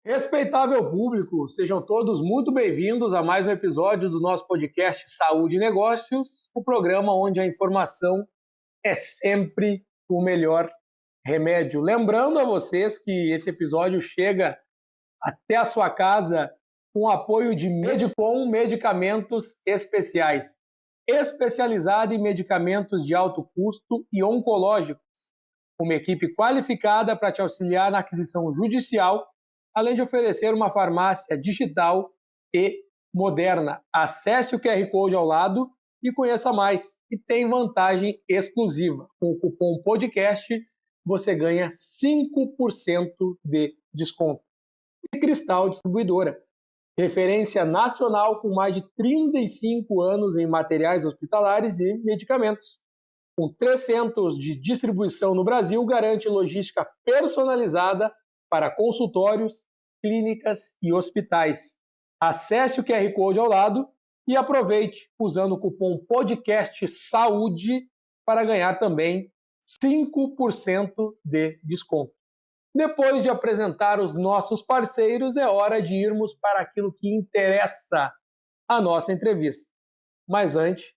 Respeitável público, sejam todos muito bem-vindos a mais um episódio do nosso podcast Saúde e Negócios, o programa onde a informação é sempre o melhor remédio. Lembrando a vocês que esse episódio chega até a sua casa com o apoio de Medicom Medicamentos Especiais, especializada em medicamentos de alto custo e oncológicos, uma equipe qualificada para te auxiliar na aquisição judicial, além de oferecer uma farmácia digital e moderna. Acesse o QR Code ao lado e conheça mais. E tem vantagem exclusiva. Com o cupom podcast, você ganha 5% de desconto. E Cristal Distribuidora, referência nacional com mais de 35 anos em materiais hospitalares e medicamentos. Com 3 centros de distribuição no Brasil, garante logística personalizada para consultórios, clínicas e hospitais. Acesse o QR Code ao lado e aproveite usando o cupom podcast SAÚDE para ganhar também 5% de desconto. Depois de apresentar os nossos parceiros, é hora de irmos para aquilo que interessa, a nossa entrevista. Mas antes,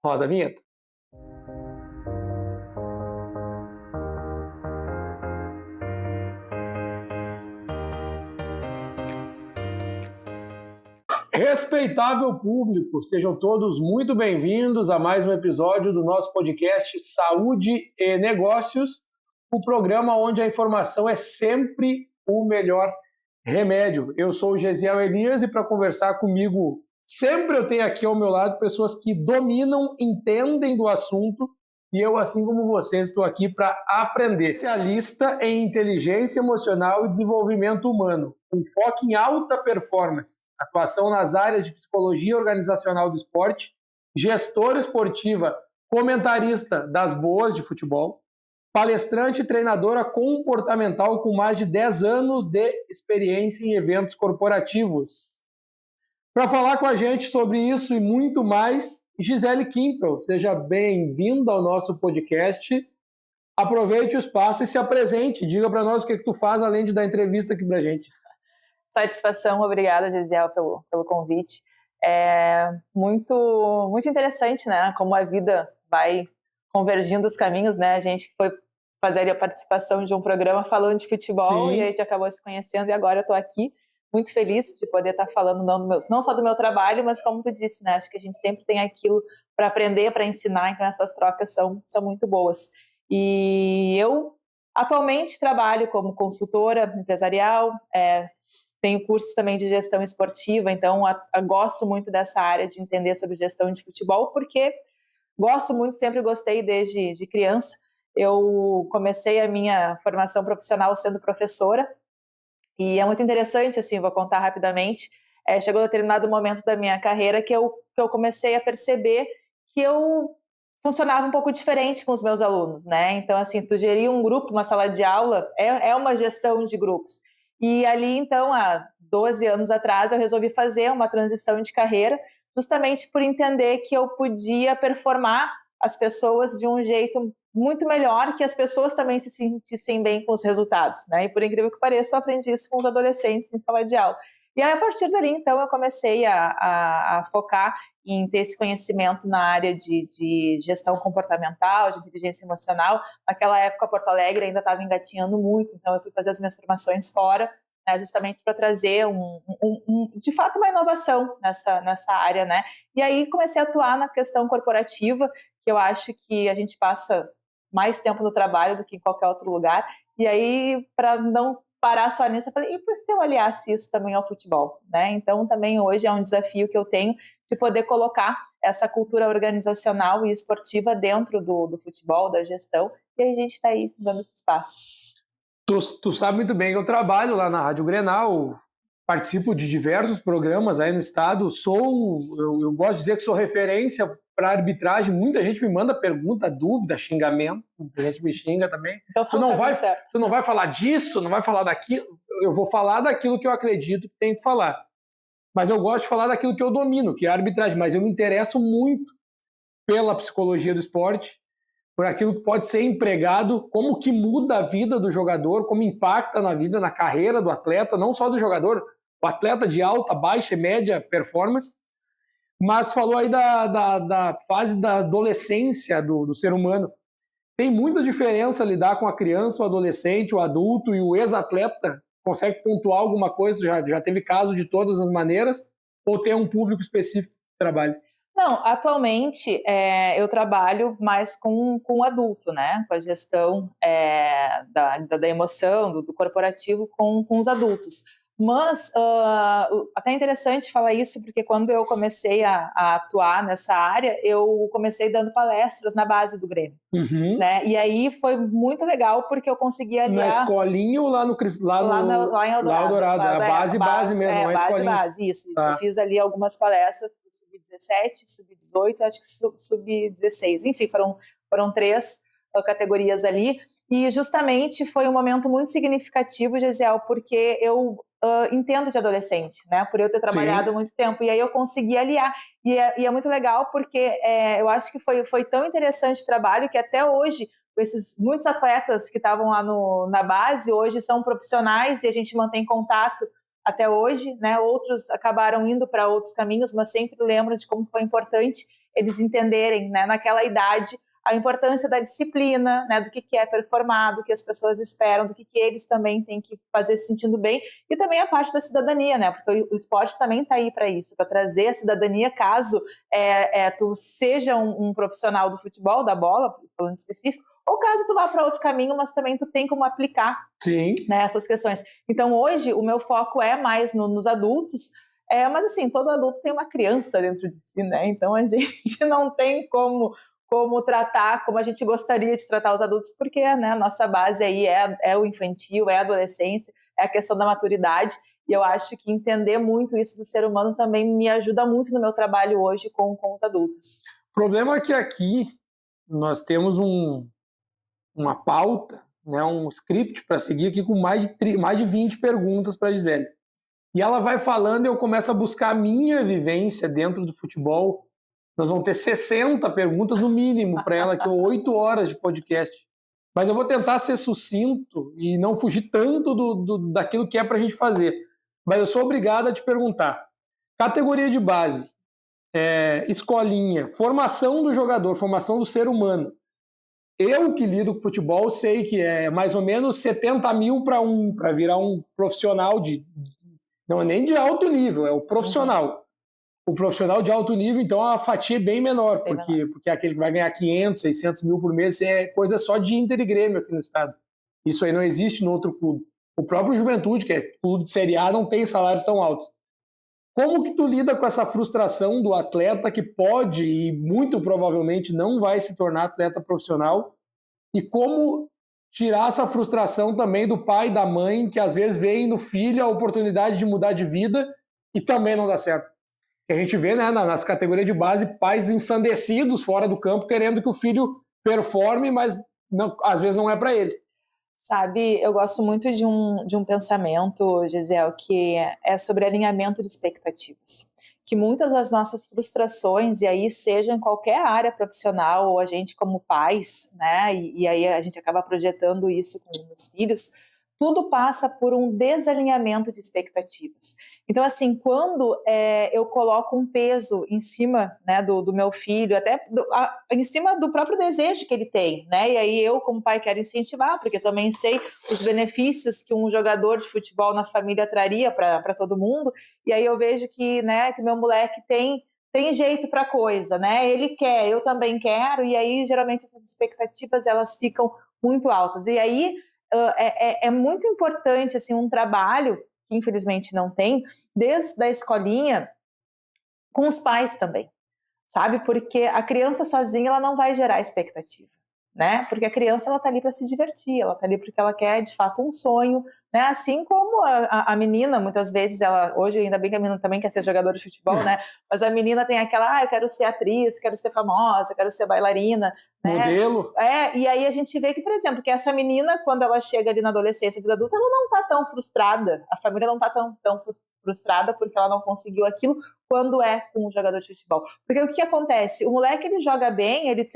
roda a vinheta. Respeitável público, sejam todos muito bem-vindos a mais um episódio do nosso podcast Saúde e Negócios, o programa onde a informação é sempre o melhor remédio. Eu sou o Gesiel Elias e para conversar comigo, sempre eu tenho aqui ao meu lado pessoas que dominam, entendem do assunto e eu, assim como vocês, estou aqui para aprender. Especialista em inteligência emocional e desenvolvimento humano, com foco em alta performance. Atuação nas áreas de psicologia organizacional do esporte, gestora esportiva, comentarista das boas de futebol, palestrante e treinadora comportamental com mais de 10 anos de experiência em eventos corporativos. Para falar com a gente sobre isso e muito mais, Gisele Kimpel, seja bem-vinda ao nosso podcast. Aproveite o espaço e se apresente. Diga para nós o que tu faz além de dar entrevista aqui para a gente. Satisfação, obrigada, Gesiel, pelo convite. É muito interessante, né? Como a vida vai convergindo os caminhos, né? A gente foi fazer a participação de um programa falando de futebol. Sim. E a gente acabou se conhecendo e agora eu estou aqui muito feliz de poder estar falando não só do meu trabalho, mas como tu disse, né? Acho que a gente sempre tem aquilo para aprender, para ensinar, então essas trocas são muito boas. E eu atualmente trabalho como consultora empresarial, tenho cursos também de gestão esportiva, então gosto muito dessa área de entender sobre gestão de futebol, porque gosto muito, sempre gostei desde criança. Eu comecei a minha formação profissional sendo professora, e é muito interessante, assim, vou contar rapidamente. Chegou um determinado momento da minha carreira que eu comecei a perceber que eu funcionava um pouco diferente com os meus alunos, né? Então, assim, tu gerir um grupo, uma sala de aula, é uma gestão de grupos. E ali, então, há 12 anos atrás, eu resolvi fazer uma transição de carreira, justamente por entender que eu podia performar as pessoas de um jeito muito melhor, que as pessoas também se sentissem bem com os resultados, né? E por incrível que pareça, eu aprendi isso com os adolescentes em sala de aula. E aí, a partir dali, então, eu comecei a focar em ter esse conhecimento na área de gestão comportamental, de inteligência emocional. Naquela época, Porto Alegre ainda estava engatinhando muito, então eu fui fazer as minhas formações fora, né, justamente para trazer, de fato, uma inovação nessa área, né? E aí comecei a atuar na questão corporativa, que eu acho que a gente passa mais tempo no trabalho do que em qualquer outro lugar. E aí, para não parar só nisso, eu falei, e se eu aliasse isso também ao futebol, né? Então, também hoje é um desafio que eu tenho de poder colocar essa cultura organizacional e esportiva dentro do futebol, da gestão, e a gente está aí dando esses passos. Tu sabe muito bem que eu trabalho lá na Rádio Grenal, participo de diversos programas aí no estado, eu gosto de dizer que sou referência para arbitragem, muita gente me manda pergunta, dúvida, xingamento, muita gente me xinga também. Então, tu não vai falar disso, não vai falar daquilo, eu vou falar daquilo que eu acredito que tem que falar. Mas eu gosto de falar daquilo que eu domino, que é a arbitragem, mas eu me interesso muito pela psicologia do esporte, por aquilo que pode ser empregado, como que muda a vida do jogador, como impacta na vida, na carreira do atleta, não só do jogador, o atleta de alta, baixa e média performance, mas falou aí da fase da adolescência do ser humano. Tem muita diferença lidar com a criança, o adolescente, o adulto e o ex-atleta? Consegue pontuar alguma coisa? Já teve caso de todas as maneiras? Ou tem um público específico que trabalha? Não, atualmente eu trabalho mais com o adulto, né? Com a gestão da emoção, do corporativo com os adultos. Mas até é interessante falar isso, porque quando eu comecei a atuar nessa área, eu comecei dando palestras na base do Grêmio. Uhum. Né? E aí foi muito legal, porque eu consegui aliar... Na escolinha ou lá em Eldorado? Lá em Eldorado. A base mesmo, não é escolinha. Base, isso. Eu fiz ali algumas palestras para o Sub-17, Sub-18, acho que Sub-16. Enfim, foram 3 categorias ali. E justamente foi um momento muito significativo, Gesiel, porque eu entendo de adolescente, né? Por eu ter trabalhado muito tempo. E aí eu consegui aliar. E é muito legal porque eu acho que foi tão interessante o trabalho que até hoje, esses muitos atletas que estavam lá na base, hoje são profissionais e a gente mantém contato até hoje, né? Outros acabaram indo para outros caminhos, mas sempre lembro de como foi importante eles entenderem, né, naquela idade, a importância da disciplina, né, do que é performar, do que as pessoas esperam, do que eles também têm que fazer se sentindo bem, e também a parte da cidadania, né, porque o esporte também está aí para isso, para trazer a cidadania caso tu seja um profissional do futebol, da bola, falando específico, ou caso tu vá para outro caminho, mas também tu tem como aplicar, né, essas questões. Então hoje o meu foco é mais nos adultos, mas assim, todo adulto tem uma criança dentro de si, né, então a gente não tem como tratar como a gente gostaria de tratar os adultos, porque, né, a nossa base aí é o infantil, é a adolescência, é a questão da maturidade, e eu acho que entender muito isso do ser humano também me ajuda muito no meu trabalho hoje com os adultos. O problema é que aqui nós temos uma pauta, né, um script para seguir aqui com mais de 20 perguntas para a Gisele. E ela vai falando e eu começo a buscar a minha vivência dentro do futebol. Nós vamos ter 60 perguntas no mínimo para ela, que é 8 horas de podcast. Mas eu vou tentar ser sucinto e não fugir tanto daquilo que é para a gente fazer. Mas eu sou obrigado a te perguntar. Categoria de base, escolinha, formação do jogador, formação do ser humano. Eu que lido com futebol sei que é mais ou menos 70 mil para virar um profissional não é nem de alto nível, é o profissional. O profissional de alto nível, então, a fatia é bem menor, porque aquele que vai ganhar 500, 600 mil por mês é coisa só de Inter e Grêmio aqui no estado. Isso aí não existe no outro clube. O próprio Juventude, que é clube de Série A, não tem salários tão altos. Como que tu lida com essa frustração do atleta que pode e muito provavelmente não vai se tornar atleta profissional? E como tirar essa frustração também do pai e da mãe, que às vezes veem no filho a oportunidade de mudar de vida e também não dá certo? Que a gente vê, né, nas categorias de base, pais ensandecidos fora do campo, querendo que o filho performe, mas não, às vezes não é para ele. Sabe, eu gosto muito de um pensamento, Gisele, que é sobre alinhamento de expectativas. Que muitas das nossas frustrações, e aí seja em qualquer área profissional, ou a gente como pais, né, e aí a gente acaba projetando isso com os filhos, tudo passa por um desalinhamento de expectativas. Então, assim, quando eu coloco um peso em cima, né, do meu filho, até em cima do próprio desejo que ele tem, né? E aí eu, como pai, quero incentivar, porque também sei os benefícios que um jogador de futebol na família traria para todo mundo. E aí eu vejo que, né, que meu moleque tem jeito para coisa, né? Ele quer, eu também quero, e aí geralmente essas expectativas elas ficam muito altas. E aí é muito importante assim, um trabalho, que infelizmente não tem, desde a escolinha, com os pais também, sabe? Porque a criança sozinha ela não vai gerar expectativa, né? Porque a criança ela tá ali para se divertir, ela tá ali porque ela quer de fato um sonho, né? Assim como a menina, muitas vezes, ela, hoje ainda bem que a menina também quer ser jogadora de futebol, né? Mas a menina tem aquela, eu quero ser atriz, quero ser famosa, quero ser bailarina, né? Modelo. E aí a gente vê que, por exemplo, que essa menina, quando ela chega ali na adolescência, vida adulta, ela não tá tão frustrada, a família não tá tão frustrada porque ela não conseguiu aquilo quando é com um jogador de futebol. Porque o que acontece? O moleque, ele joga bem, ele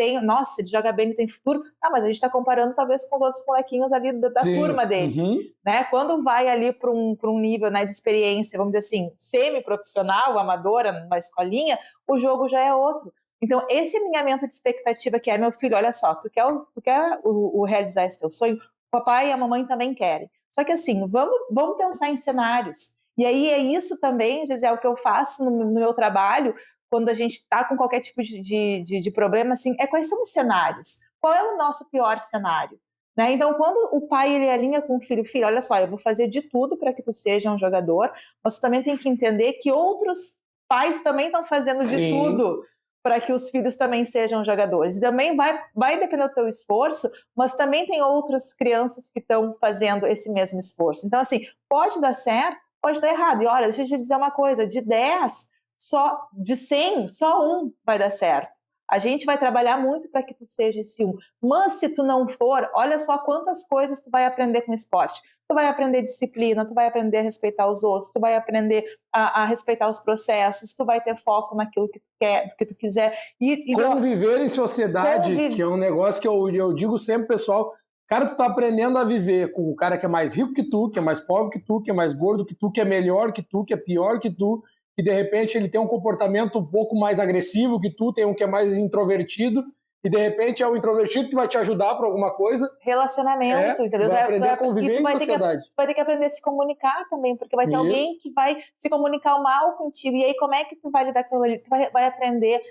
joga bem, ele tem futuro. Mas a gente tá comparando talvez com os outros molequinhos ali da turma dele, né? Quando vai ali para um nível, né, de experiência, vamos dizer assim, semi-profissional, amadora, numa escolinha, o jogo já é outro. Então, esse alinhamento de expectativa que é, meu filho, olha só, tu quer realizar esse teu sonho? O papai e a mamãe também querem. Só que assim, vamos pensar em cenários. E aí é isso também, Gisele, que eu faço no meu trabalho, quando a gente está com qualquer tipo de problema, assim, quais são os cenários? Qual é o nosso pior cenário? Né? Então, quando o pai ele alinha com o filho, olha só, eu vou fazer de tudo para que tu seja um jogador, mas tu também tem que entender que outros pais também estão fazendo de tudo para que os filhos também sejam jogadores. E também vai depender do teu esforço, mas também tem outras crianças que estão fazendo esse mesmo esforço. Então, assim, pode dar certo, pode dar errado. E olha, deixa eu te dizer uma coisa, de 10, de 100, só um vai dar certo. A gente vai trabalhar muito para que tu seja esse um. Mas se tu não for, olha só quantas coisas tu vai aprender com esporte. Tu vai aprender disciplina, tu vai aprender a respeitar os outros, tu vai aprender a respeitar os processos, tu vai ter foco naquilo que tu quer, que tu quiser. Conviver em sociedade, que é um negócio que eu digo sempre, pessoal, cara, tu tá aprendendo a viver com o cara que é mais rico que tu, que é mais pobre que tu, que é mais gordo que tu, que é melhor que tu, que é pior que tu, que de repente ele tem um comportamento um pouco mais agressivo que tu, tem um que é mais introvertido, e de repente é o introvertido que vai te ajudar para alguma coisa. Relacionamento, entendeu? Vai aprender a conviver em sociedade. Tu vai ter que aprender a se comunicar também, porque vai ter alguém que vai se comunicar mal contigo, e aí como é que tu vai lidar com aquilo ali? Tu vai aprender,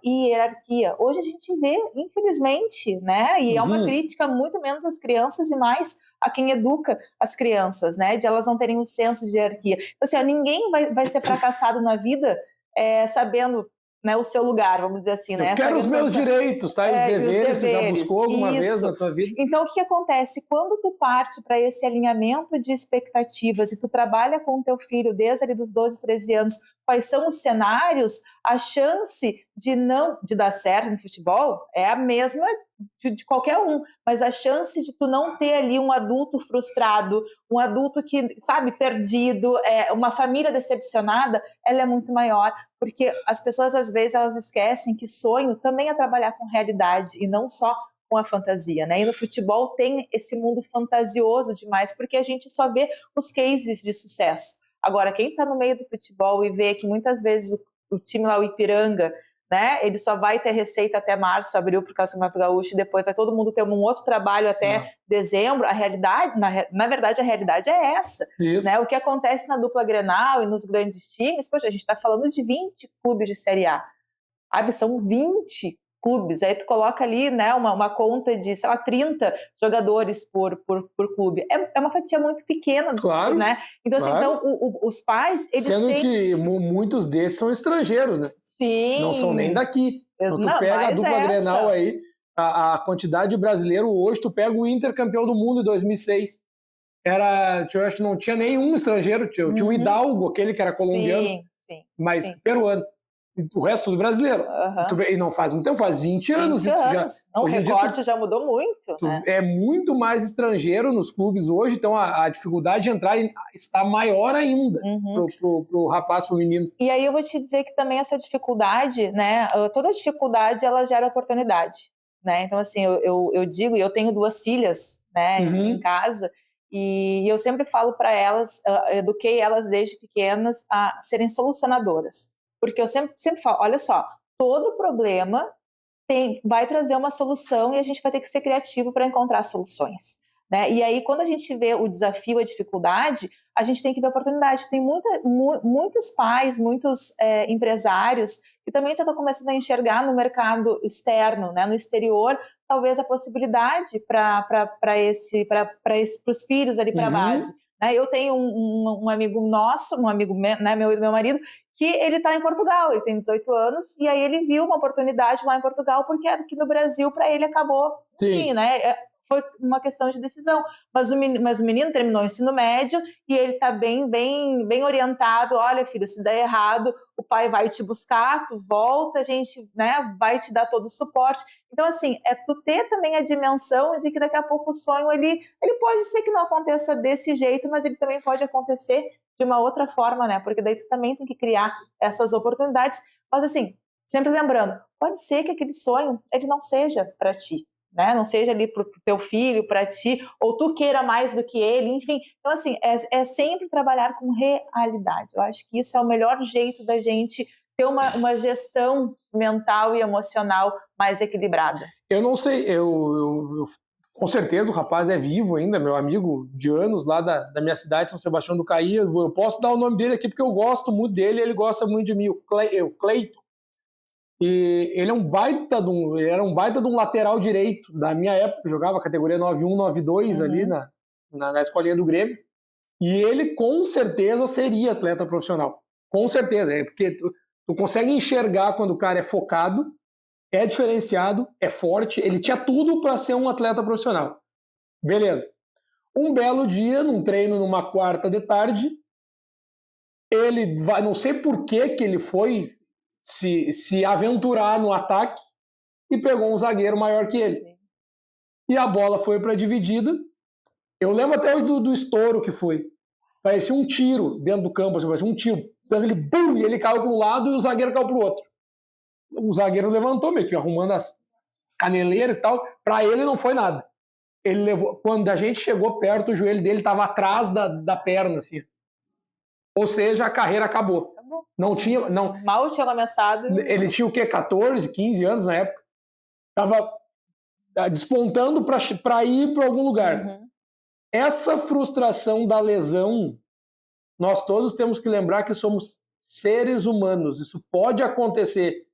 hierarquia. Hoje a gente vê, infelizmente, né? E é uma crítica muito menos às crianças e mais a quem educa as crianças, né? De elas não terem um senso de hierarquia. Então, assim, ninguém vai ser fracassado na vida sabendo, né, o seu lugar, vamos dizer assim, né? Eu quero os meus direitos, tá? Os deveres, você já buscou alguma vez na tua vida? Então, o que acontece? Quando tu parte para esse alinhamento de expectativas e tu trabalha com o teu filho desde ali dos 12, 13 anos, quais são os cenários, a chance de dar certo no futebol é a mesma de qualquer um, mas a chance de tu não ter ali um adulto frustrado, um adulto que, sabe, perdido, uma família decepcionada, ela é muito maior, porque as pessoas às vezes elas esquecem que sonho também é trabalhar com realidade e não só com a fantasia, né? E no futebol tem esse mundo fantasioso demais, porque a gente só vê os cases de sucesso. Agora, quem está no meio do futebol e vê que muitas vezes o time lá, o Ipiranga, né, ele só vai ter receita até março, abril, por causa do Campeonato Gaúcho, e depois vai todo mundo ter um outro trabalho até dezembro. A realidade, na verdade, a realidade é essa. Né? O que acontece na dupla Grenal e nos grandes times, poxa, a gente está falando de 20 clubes de Série A. São 20 clubes, aí tu coloca ali, né, uma conta de, sei lá, 30 jogadores por clube. É uma fatia muito pequena, claro, né? Então, assim, os pais, eles Sendo que muitos desses são estrangeiros, né? Sim. Não são nem daqui. Então, tu pega a dupla Grenal aí, a quantidade de brasileiro hoje, tu pega o Inter campeão do mundo em 2006. Eu acho que não tinha nenhum estrangeiro, tinha o Hidalgo, aquele que era colombiano, mas peruano. O resto do brasileiro. E não faz muito tempo, faz 20 anos. 20 anos. O recorte já mudou muito. Né? É muito mais estrangeiro nos clubes hoje, então a dificuldade de entrar está maior ainda pro rapaz, pro menino. E aí eu vou te dizer que também essa dificuldade, né? Toda dificuldade, ela gera oportunidade. Né? Então, assim, eu digo, e eu tenho 2 filhas, né, em casa, e eu sempre falo para elas, eduquei elas desde pequenas a serem solucionadoras. Porque eu sempre falo, olha só, todo problema vai trazer uma solução e a gente vai ter que ser criativo para encontrar soluções. Né? E aí, quando a gente vê o desafio, a dificuldade, a gente tem que ver a oportunidade. Tem muitos pais, muitos empresários que também já estão começando a enxergar no mercado externo, né? No exterior, talvez a possibilidade para os filhos ali para a base. Eu tenho um amigo nosso, né, meu marido, que ele está em Portugal, ele tem 18 anos, e aí ele viu uma oportunidade lá em Portugal, porque aqui no Brasil, para ele, acabou. Enfim, né? foi uma questão de decisão. Mas o menino terminou o ensino médio e ele está bem orientado. Olha, filho, se der errado, o pai vai te buscar, tu volta, a gente, né, vai te dar todo o suporte. Então, assim, é tu ter também a dimensão de que daqui a pouco o sonho, ele pode ser que não aconteça desse jeito, mas ele também pode acontecer de uma outra forma, né? Porque daí tu também tem que criar essas oportunidades. Mas, assim, sempre lembrando, pode ser que aquele sonho, ele não seja para ti, né? Não seja ali para o teu filho, para ti, ou tu queira mais do que ele, enfim. Então, assim, é sempre trabalhar com realidade. Eu acho que isso é o melhor jeito da gente ter uma gestão mental e emocional mais equilibrada. Eu não sei, eu com certeza o rapaz é vivo ainda, meu amigo de anos lá da minha cidade, São Sebastião do Caí. Eu posso dar o nome dele aqui porque eu gosto muito dele, ele gosta muito de mim, o Cleiton. E ele era um baita de um lateral direito da minha época, jogava categoria 9-1, 9-2 ali na escolinha do Grêmio. E ele com certeza seria atleta profissional. Com certeza, porque tu consegue enxergar quando o cara é focado, é diferenciado, é forte, ele tinha tudo para ser um atleta profissional. Beleza. Um belo dia, num treino numa quarta de tarde, ele vai, não sei por que ele foi se aventurar no ataque e pegou um zagueiro maior que ele. E a bola foi para a dividida. Eu lembro até hoje do estouro que foi. Parecia um tiro dentro do campo, assim, parecia um tiro. Então ele, bum, e ele caiu para um lado e o zagueiro caiu para o outro. O zagueiro levantou, meio que arrumando as caneleiras e tal. Para ele não foi nada. Ele levou, quando a gente chegou perto, o joelho dele estava atrás da perna, assim. Ou seja, a carreira acabou. Não tinha, não. Mal tinha começado. Ele tinha o quê? 14, 15 anos na época. Estava despontando para ir para algum lugar. Uhum. Essa frustração da lesão, nós todos temos que lembrar que somos seres humanos. Isso pode acontecer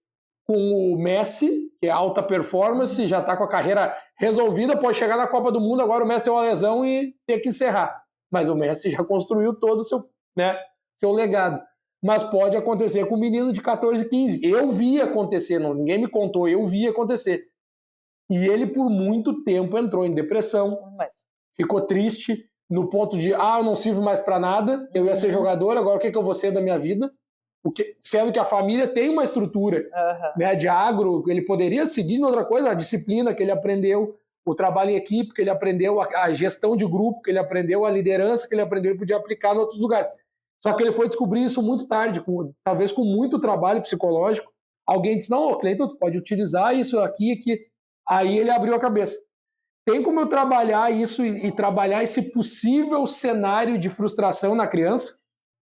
com o Messi, que é alta performance, já está com a carreira resolvida, pode chegar na Copa do Mundo, agora o Messi tem uma lesão e ter que encerrar. Mas o Messi já construiu todo o seu legado. Mas pode acontecer com um menino de 14, 15. Eu vi acontecer, ninguém me contou, eu vi acontecer. E ele, por muito tempo, entrou em depressão, ficou triste, no ponto de, eu não sirvo mais para nada, eu ia ser jogador, agora o que eu vou ser da minha vida? Sendo que a família tem uma estrutura né, de agro, ele poderia seguir em outra coisa, a disciplina que ele aprendeu, o trabalho em equipe que ele aprendeu, a gestão de grupo que ele aprendeu, a liderança que ele aprendeu, ele podia aplicar em outros lugares. Só que ele foi descobrir isso muito tarde, talvez com muito trabalho psicológico. Alguém disse, não, Cleiton, tu pode utilizar isso aqui. Aí ele abriu a cabeça. Tem como eu trabalhar isso e trabalhar esse possível cenário de frustração na criança?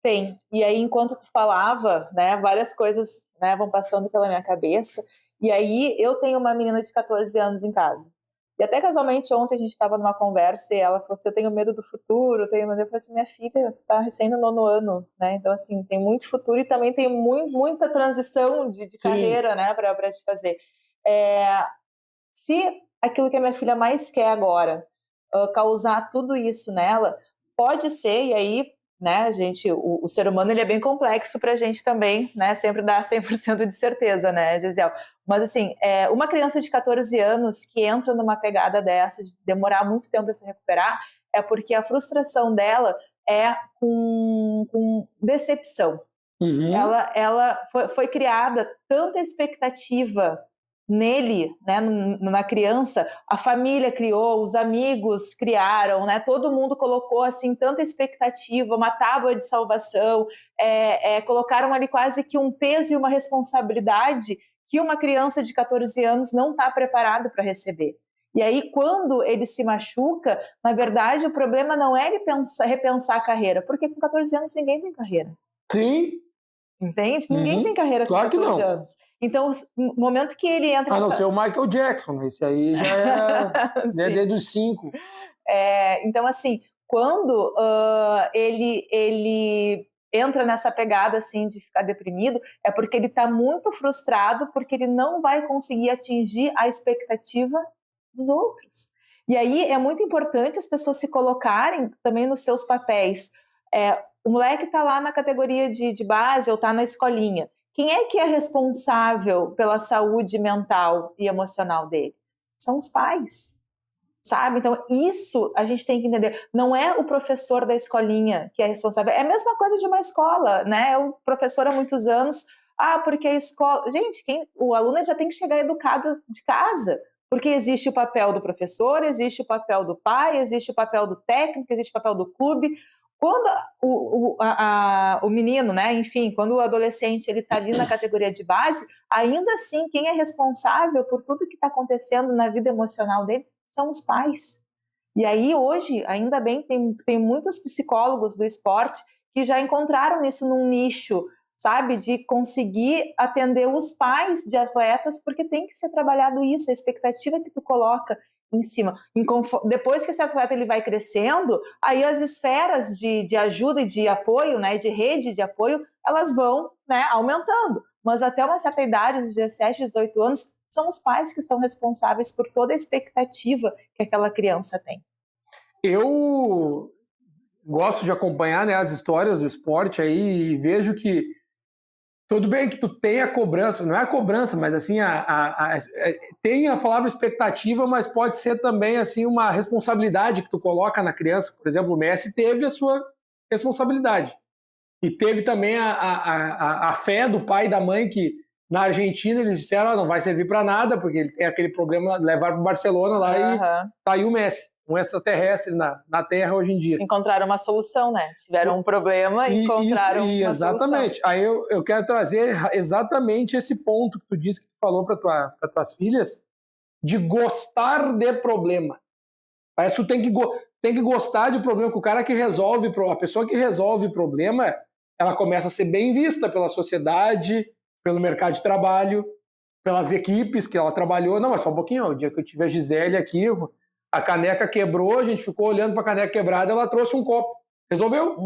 Tem. E aí, enquanto tu falava, né, várias coisas, né, vão passando pela minha cabeça. E aí, eu tenho uma menina de 14 anos em casa. E até casualmente ontem a gente estava numa conversa e ela falou assim, eu tenho medo do futuro, eu falei assim, minha filha, tu tá recém no 9º ano, né? Então, assim, tem muito futuro e também tem muita transição de carreira, né, para te fazer. Se aquilo que a minha filha mais quer agora causar tudo isso nela, pode ser, e aí, né, gente, o ser humano ele é bem complexo pra gente também, né, sempre dar 100% de certeza, né, Gisele? Mas assim, uma criança de 14 anos que entra numa pegada dessa, de demorar muito tempo para se recuperar, é porque a frustração dela é com decepção. Uhum. Ela foi criada tanta expectativa nele, né, na criança, a família criou, os amigos criaram, né, todo mundo colocou assim tanta expectativa, uma tábua de salvação, colocaram ali quase que um peso e uma responsabilidade que uma criança de 14 anos não está preparada para receber. E aí, quando ele se machuca, na verdade, o problema não é ele repensar a carreira, porque com 14 anos ninguém tem carreira. Sim. Entende? Ninguém tem carreira com claro 14 anos. Então, no momento que ele entra... não ser o Michael Jackson, esse aí já é desde os 5. Então, assim, quando ele entra nessa pegada assim, de ficar deprimido, é porque ele está muito frustrado, porque ele não vai conseguir atingir a expectativa dos outros. E aí é muito importante as pessoas se colocarem também nos seus papéis. O moleque está lá na categoria de base ou está na escolinha. Quem é que é responsável pela saúde mental e emocional dele? São os pais. sabe? Então, isso a gente tem que entender. Não é o professor da escolinha que é responsável. É a mesma coisa de uma escola, né? O professor há muitos anos, porque a escola... Gente, o aluno já tem que chegar educado de casa, porque existe o papel do professor, existe o papel do pai, existe o papel do técnico, existe o papel do clube. Quando o menino, né, enfim, quando o adolescente ele está ali na categoria de base, ainda assim, quem é responsável por tudo que está acontecendo na vida emocional dele são os pais. E aí, hoje, ainda bem, tem muitos psicólogos do esporte que já encontraram isso num nicho, sabe, de conseguir atender os pais de atletas, porque tem que ser trabalhado isso, a expectativa que tu coloca em cima. Depois que esse atleta ele vai crescendo, aí as esferas de ajuda e de apoio, né, de rede de apoio, elas vão, né, aumentando. Mas até uma certa idade, os 17, 18 anos, são os pais que são responsáveis por toda a expectativa que aquela criança tem. Eu gosto de acompanhar, né, as histórias do esporte aí e vejo que tudo bem que tu tem a cobrança, não é a cobrança, mas assim, tem a palavra expectativa, mas pode ser também assim uma responsabilidade que tu coloca na criança. Por exemplo, o Messi teve a sua responsabilidade. E teve também a fé do pai e da mãe que na Argentina eles disseram não vai servir para nada, porque ele tem aquele problema, levar para o Barcelona lá e tá aí o Messi. Um extraterrestre na Terra hoje em dia. Encontraram uma solução, né? Tiveram um problema e encontraram uma exatamente. solução. Aí eu quero trazer exatamente esse ponto que tu disse que tu falou para tuas filhas, de gostar de problema. Parece que tu tem que gostar de problema, que o cara que resolve, a pessoa que resolve problema, ela começa a ser bem vista pela sociedade, pelo mercado de trabalho, pelas equipes que ela trabalhou. Não, mas só um pouquinho, o dia que eu tive a Gisele aqui, a caneca quebrou, a gente ficou olhando para a caneca quebrada, ela trouxe um copo. Resolveu.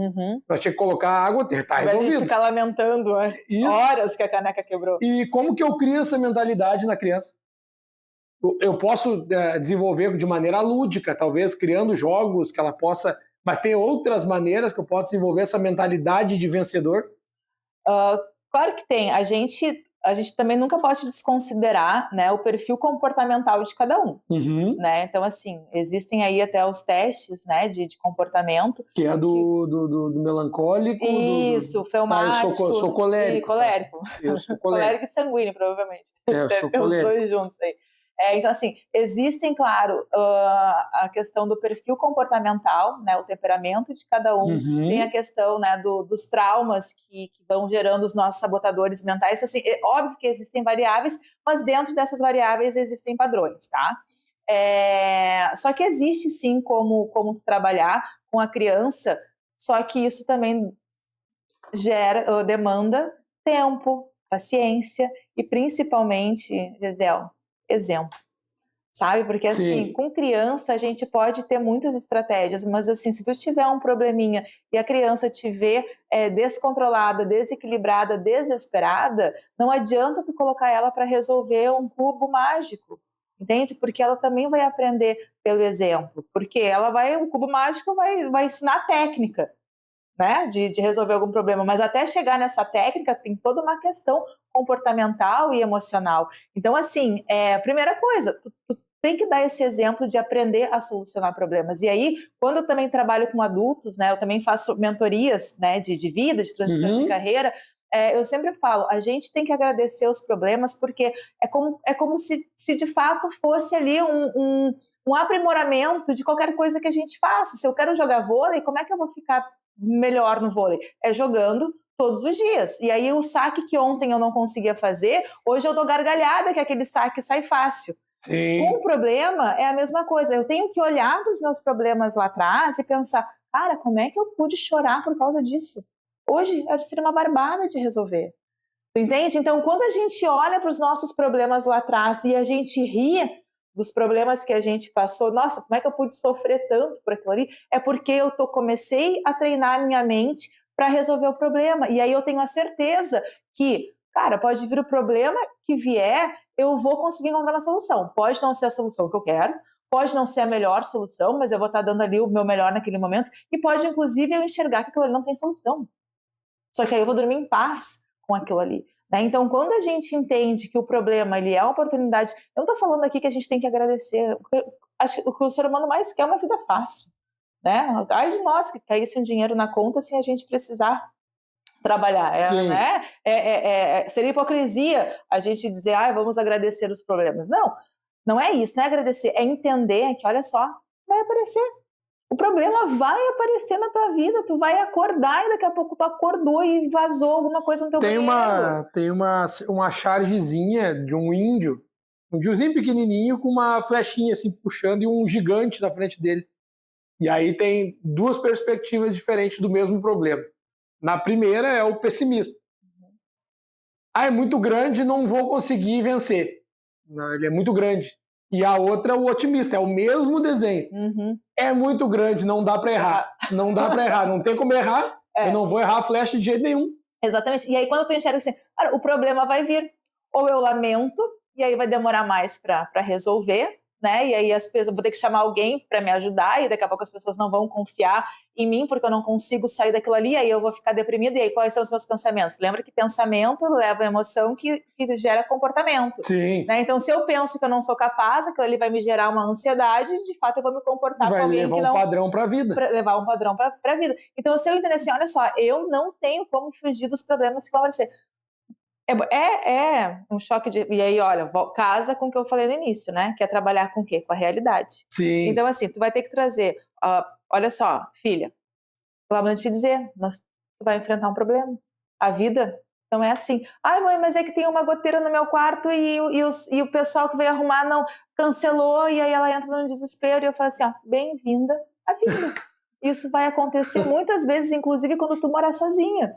Nós tinha que colocar água, tá resolvido. A gente ficar lamentando horas que a caneca quebrou. E como que eu crio essa mentalidade na criança? Eu posso desenvolver de maneira lúdica, talvez criando jogos que ela possa... Mas tem outras maneiras que eu posso desenvolver essa mentalidade de vencedor? Claro que tem. A gente também nunca pode desconsiderar, né, o perfil comportamental de cada um. Né? Então, assim, existem aí até os testes, né, de comportamento. Que é do melancólico. Isso, fleumático. Eu sou colérico. Eu sou colérico e sanguíneo, provavelmente. Eu sou colérico. Os dois juntos aí. Então, assim, existem, claro, a questão do perfil comportamental, né, o temperamento de cada um, tem a questão, né, dos traumas que vão gerando os nossos sabotadores mentais. Assim, é óbvio que existem variáveis, mas dentro dessas variáveis existem padrões, tá? Só que existe, sim, como tu trabalhar com a criança, só que isso também demanda tempo, paciência e, principalmente, Gisele, exemplo, sabe? Porque assim, com criança a gente pode ter muitas estratégias, mas assim, se tu tiver um probleminha e a criança te vê descontrolada, desequilibrada, desesperada, não adianta tu colocar ela para resolver um cubo mágico, entende? Porque ela também vai aprender pelo exemplo, porque o cubo mágico vai ensinar a técnica, né, de resolver algum problema, mas até chegar nessa técnica tem toda uma questão comportamental e emocional. Então, assim, a primeira coisa, tu tem que dar esse exemplo de aprender a solucionar problemas. E aí, quando eu também trabalho com adultos, né, eu também faço mentorias, né, de vida, de transição de carreira, eu sempre falo, a gente tem que agradecer os problemas, porque é como se de fato fosse ali um aprimoramento de qualquer coisa que a gente faça. Se eu quero jogar vôlei, como é que eu vou ficar melhor no vôlei? É jogando todos os dias. E aí o saque que ontem eu não conseguia fazer, hoje eu dou gargalhada que aquele saque sai fácil. Sim. Com o problema é a mesma coisa. Eu tenho que olhar para os meus problemas lá atrás e pensar, cara, como é que eu pude chorar por causa disso? Hoje seria uma barbada de resolver. Tu entende? Então, quando a gente olha para os nossos problemas lá atrás e a gente ri dos problemas que a gente passou, nossa, como é que eu pude sofrer tanto por aquilo ali? É porque eu comecei a treinar a minha mente para resolver o problema. E aí eu tenho a certeza que, cara, pode vir o problema que vier, eu vou conseguir encontrar uma solução. Pode não ser a solução que eu quero, pode não ser a melhor solução, mas eu vou estar dando ali o meu melhor naquele momento, e pode, inclusive, eu enxergar que aquilo ali não tem solução. Só que aí eu vou dormir em paz com aquilo ali. Né? Então, quando a gente entende que o problema ele é uma oportunidade, eu não estou falando aqui que a gente tem que agradecer, porque acho que o que o ser humano mais quer é uma vida fácil. Né? Ai de nós que caísse um dinheiro na conta sem a gente precisar trabalhar. Seria hipocrisia a gente dizer, vamos agradecer os problemas. Não, não é isso, não é agradecer, é entender que, olha só, vai aparecer. O problema vai aparecer na tua vida, tu vai acordar e daqui a pouco tu acordou e vazou alguma coisa no teu banheiro. Tem uma chargezinha de um índiozinho pequenininho com uma flechinha assim puxando e um gigante na frente dele. E aí tem duas perspectivas diferentes do mesmo problema. Na primeira é o pessimista. É muito grande, não vou conseguir vencer. Não, ele é muito grande. E a outra é o otimista, é o mesmo desenho. É muito grande, não dá para errar. Não dá para errar, não tem como errar. Eu não vou errar a flecha de jeito nenhum. Exatamente. E aí quando tu enxerga assim, cara, o problema vai vir. Ou eu lamento, e aí vai demorar mais para resolver, né? E aí as pessoas, eu vou ter que chamar alguém para me ajudar, e daqui a pouco as pessoas não vão confiar em mim, porque eu não consigo sair daquilo ali, aí eu vou ficar deprimida, e aí quais são os meus pensamentos? Lembra que pensamento leva a emoção que gera comportamento. Sim. Né? Então, se eu penso que eu não sou capaz, aquilo ali vai me gerar uma ansiedade, de fato eu vou me comportar com alguém que não... Vai levar um padrão para a vida. Levar um padrão para a vida. Então, se eu entender assim, olha só, eu não tenho como fugir dos problemas que vão aparecer. É um choque de... E aí, olha, casa com o que eu falei no início, né? Que é trabalhar com o quê? Com a realidade. Sim. Então, assim, tu vai ter que trazer... olha só, filha, lamento te dizer, mas tu vai enfrentar um problema. A vida não é assim. Ai, mãe, mas é que tem uma goteira no meu quarto e o pessoal que veio arrumar não cancelou, e aí ela entra num desespero, e eu falo assim, bem-vinda à vida. Isso vai acontecer muitas vezes, inclusive quando tu morar sozinha.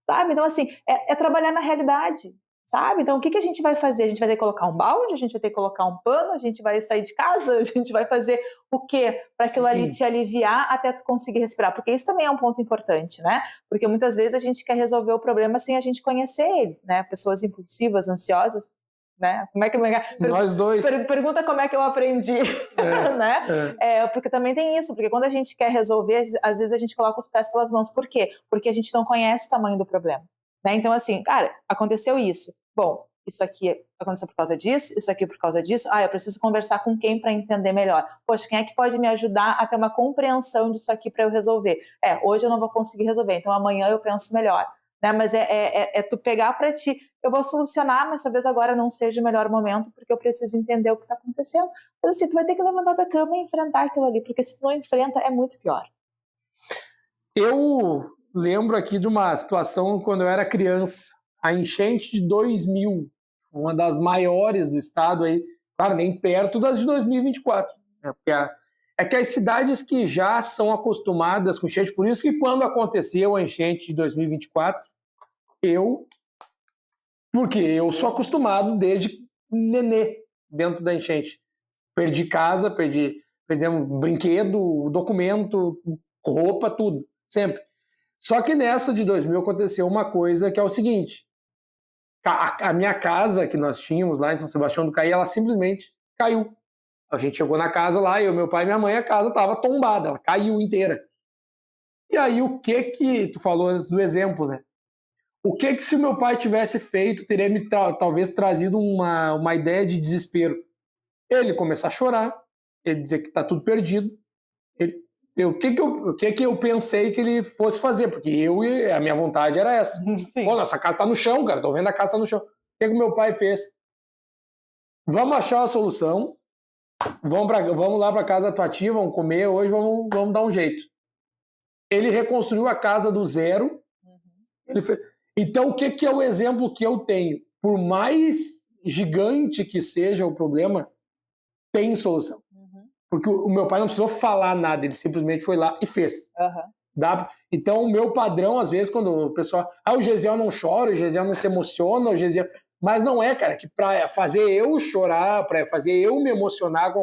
Sabe? Então, assim, é trabalhar na realidade, sabe? Então, o que a gente vai fazer? A gente vai ter que colocar um balde, a gente vai ter que colocar um pano, a gente vai sair de casa, a gente vai fazer o quê? Para aquilo ali te aliviar até tu conseguir respirar, porque isso também é um ponto importante, né? Porque muitas vezes a gente quer resolver o problema sem a gente conhecer ele, né? Pessoas impulsivas, ansiosas, né? Como é que nós dois. Pergunta como é que eu aprendi, né? Porque também tem isso, porque quando a gente quer resolver, às vezes a gente coloca os pés pelas mãos. Por quê? Porque a gente não conhece o tamanho do problema, né? Então assim, cara, aconteceu isso. Bom, isso aqui aconteceu por causa disso, isso aqui por causa disso. Eu preciso conversar com quem para entender melhor. Poxa, quem é que pode me ajudar a ter uma compreensão disso aqui para eu resolver? Hoje eu não vou conseguir resolver, então amanhã eu penso melhor. Né? Mas é tu pegar para ti, eu vou solucionar, mas talvez agora não seja o melhor momento, porque eu preciso entender o que está acontecendo. Mas assim, tu vai ter que levantar da cama e enfrentar aquilo ali, porque se tu não enfrenta, é muito pior. Eu lembro aqui de uma situação quando eu era criança, a enchente de 2000, uma das maiores do estado aí, claro, nem perto das de 2024. É que as cidades que já são acostumadas com enchente, por isso que quando aconteceu a enchente de 2024, porque eu sou acostumado desde nenê dentro da enchente. Perdi casa, perdemos brinquedo, documento, roupa, tudo, sempre. Só que nessa de 2000 aconteceu uma coisa que é o seguinte, a minha casa que nós tínhamos lá em São Sebastião do Caí, ela simplesmente caiu. A gente chegou na casa lá, meu pai e minha mãe, a casa estava tombada, ela caiu inteira. E aí o que tu falou antes do exemplo, né? O que se o meu pai tivesse feito, teria me talvez trazido uma ideia de desespero. Ele começar a chorar, ele dizer que está tudo perdido. O que eu pensei que ele fosse fazer? Porque a minha vontade era essa. Sim. Pô, nossa casa está no chão, cara, tô vendo a casa está no chão. O que o meu pai fez? Vamos achar uma solução, vamos lá para casa da tua tia, vamos comer, hoje vamos dar um jeito. Ele reconstruiu a casa do zero. Então, o que é o exemplo que eu tenho? Por mais gigante que seja o problema, tem solução. Porque o meu pai não precisou falar nada, ele simplesmente foi lá e fez. Então, o meu padrão, às vezes, quando o pessoal... o Gesiel não chora, o Gesiel não se emociona, o Gesiel... Mas não é, cara, que para fazer eu chorar, para fazer eu me emocionar,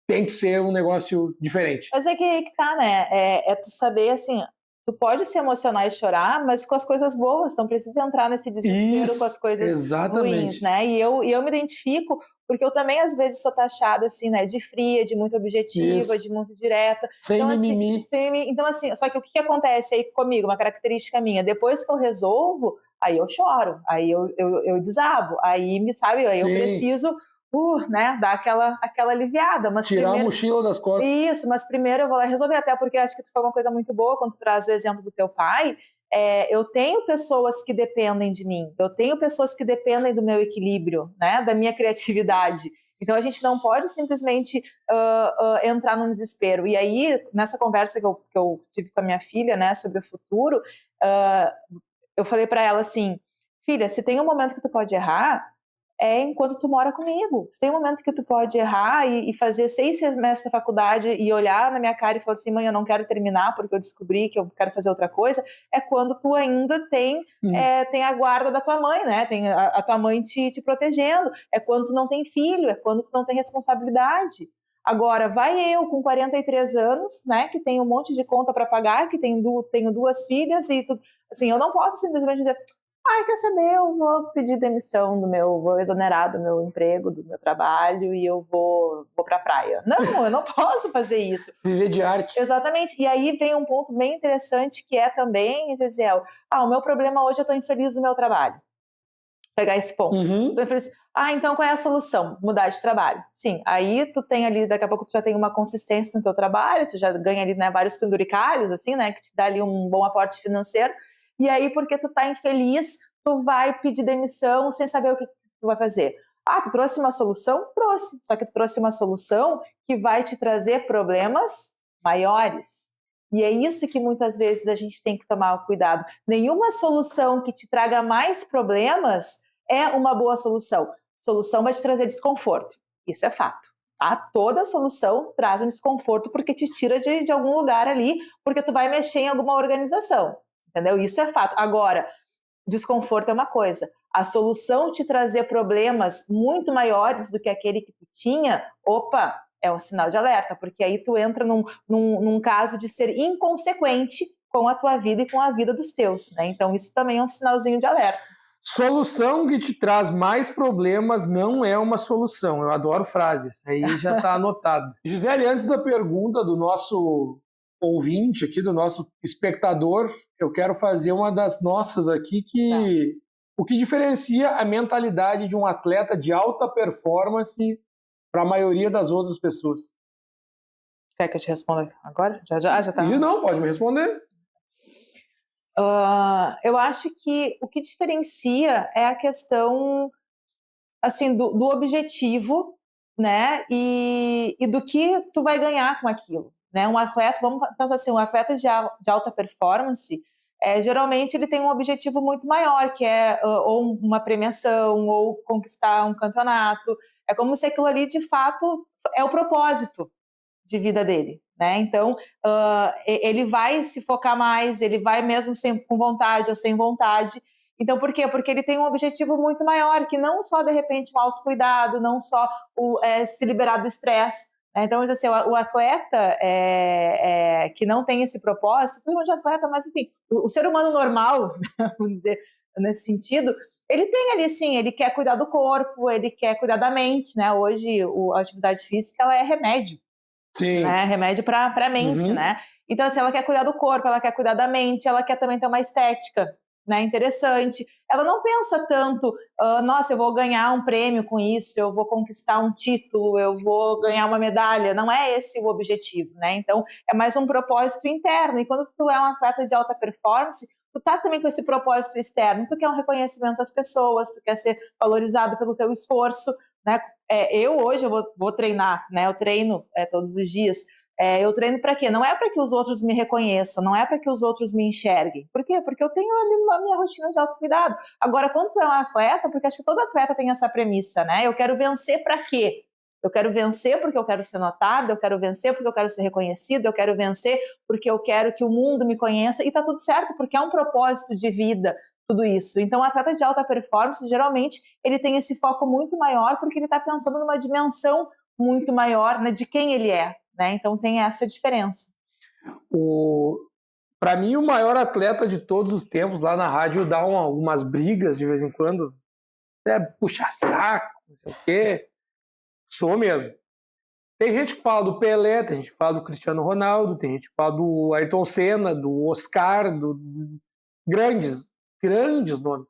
tem que ser um negócio diferente. Mas é que tá, né? É tu saber, assim, Tu pode se emocionar e chorar, mas com as coisas boas, não precisa entrar nesse desespero com as coisas ruins, né? E eu me identifico, porque eu também às vezes sou taxada assim, né, de fria, de muito objetiva, de muito direta. Sem então, mimimi. Então assim, só que o que acontece aí comigo, uma característica minha, depois que eu resolvo, aí eu choro, aí eu desabo, aí eu preciso né, dar aquela aliviada. Mas tirar a mochila das costas. Isso, mas primeiro eu vou lá resolver, até porque acho que tu falou uma coisa muito boa quando tu traz o exemplo do teu pai. Eu tenho pessoas que dependem de mim, eu tenho pessoas que dependem do meu equilíbrio, né, da minha criatividade. Então a gente não pode simplesmente entrar num desespero. E aí, nessa conversa que eu tive com a minha filha, né, sobre o futuro, eu falei para ela assim, filha, se tem um momento que tu pode errar, enquanto tu mora comigo. Se tem um momento que tu pode errar e fazer 6 semestres da faculdade e olhar na minha cara e falar assim, mãe, eu não quero terminar porque eu descobri que eu quero fazer outra coisa, é quando tu ainda tem a guarda da tua mãe, né? Tem a tua mãe te protegendo. É quando tu não tem filho, é quando tu não tem responsabilidade. Agora, vai eu com 43 anos, né, que tenho um monte de conta para pagar, que tenho 2 filhas e assim, eu não posso simplesmente dizer, quer saber, eu vou pedir demissão vou exonerar do meu emprego, do meu trabalho e eu vou pra praia. Não, eu não posso fazer isso. Viver de arte. Exatamente. E aí vem um ponto bem interessante que é também, Gesiel, o meu problema hoje, eu tô infeliz no meu trabalho. Vou pegar esse ponto. Tô infeliz. Então qual é a solução? Mudar de trabalho. Sim, aí tu tem ali, daqui a pouco tu já tem uma consistência no teu trabalho, tu já ganha ali, né, vários penduricalhos, assim, né, que te dá ali um bom aporte financeiro. E aí, porque tu tá infeliz, tu vai pedir demissão sem saber o que tu vai fazer. Tu trouxe uma solução? Trouxe. Só que tu trouxe uma solução que vai te trazer problemas maiores. E é isso que muitas vezes a gente tem que tomar cuidado. Nenhuma solução que te traga mais problemas é uma boa solução. Solução vai te trazer desconforto. Isso é fato. Toda solução traz um desconforto porque te tira de algum lugar ali, porque tu vai mexer em alguma organização. Entendeu? Isso é fato. Agora, desconforto é uma coisa. A solução te trazer problemas muito maiores do que aquele que tu tinha, é um sinal de alerta, porque aí tu entra num caso de ser inconsequente com a tua vida e com a vida dos teus, né? Então isso também é um sinalzinho de alerta. Solução que te traz mais problemas não é uma solução. Eu adoro frases, aí já está anotado. Gisele, antes da pergunta do nosso ouvinte aqui, do nosso espectador, eu quero fazer uma das nossas aqui, o que diferencia a mentalidade de um atleta de alta performance para a maioria das outras pessoas. Quer que eu te responda agora? Já tá. Não, pode me responder. Eu acho que o que diferencia é a questão assim, do objetivo, né? E do que tu vai ganhar com aquilo. Né? Um atleta, vamos pensar assim, um atleta de alta performance, geralmente ele tem um objetivo muito maior, que é ou uma premiação, ou conquistar um campeonato. É como se aquilo ali, de fato, é o propósito de vida dele. Né? Então, ele vai se focar mais, ele vai mesmo com vontade ou sem vontade. Então, por quê? Porque ele tem um objetivo muito maior, que não só, de repente, um autocuidado, não só se liberar do estresse. Né? Então, assim, o atleta que não tem esse propósito, todo mundo de atleta, mas, enfim, o ser humano normal, vamos dizer, nesse sentido, ele tem ali, sim, ele quer cuidar do corpo, ele quer cuidar da mente, né? Hoje, a atividade física, ela é remédio. Sim. Né? Remédio para a mente, né? Então, assim, ela quer cuidar do corpo, ela quer cuidar da mente, ela quer também ter uma estética, né, interessante. Ela não pensa tanto, nossa, eu vou ganhar um prêmio com isso, eu vou conquistar um título, eu vou ganhar uma medalha. Não é esse o objetivo, né? Então, é mais um propósito interno. E quando tu é um atleta de alta performance, tu tá também com esse propósito externo. Tu quer um reconhecimento das pessoas, tu quer ser valorizado pelo teu esforço, né? Eu hoje eu vou treinar, né? Eu treino todos os dias. Eu treino para quê? Não é para que os outros me reconheçam, não é para que os outros me enxerguem. Por quê? Porque eu tenho a minha rotina de autocuidado. Agora, quando tu é um atleta, porque acho que todo atleta tem essa premissa, né? Eu quero vencer para quê? Eu quero vencer porque eu quero ser notado, eu quero vencer porque eu quero ser reconhecido, eu quero vencer porque eu quero que o mundo me conheça, e tá tudo certo, porque é um propósito de vida, tudo isso. Então, o atleta de alta performance, geralmente, ele tem esse foco muito maior porque ele está pensando numa dimensão muito maior, né, de quem ele é. Né? Então tem essa diferença. Para mim, o maior atleta de todos os tempos, lá na rádio, dá algumas brigas de vez em quando. Puxa saco, não sei o quê. Sou mesmo. Tem gente que fala do Pelé, tem gente que fala do Cristiano Ronaldo, tem gente que fala do Ayrton Senna, do Oscar, grandes nomes.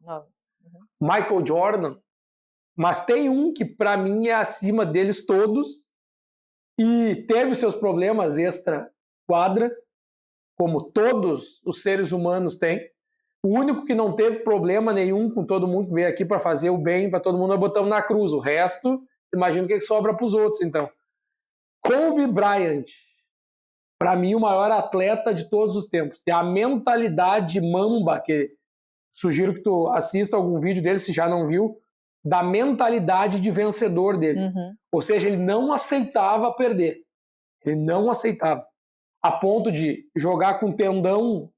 Michael Jordan. Mas tem um que, para mim, é acima deles todos e teve seus problemas extra-quadra, como todos os seres humanos têm. O único que não teve problema nenhum com todo mundo que veio aqui para fazer o bem para todo mundo, nós botamos na cruz. O resto, imagina o que sobra para os outros, então. Kobe Bryant, para mim, o maior atleta de todos os tempos. E a mentalidade mamba, que sugiro que tu assista algum vídeo dele, se já não viu, da mentalidade de vencedor dele. Ou seja, ele não aceitava perder. Ele não aceitava. A ponto de jogar com tendão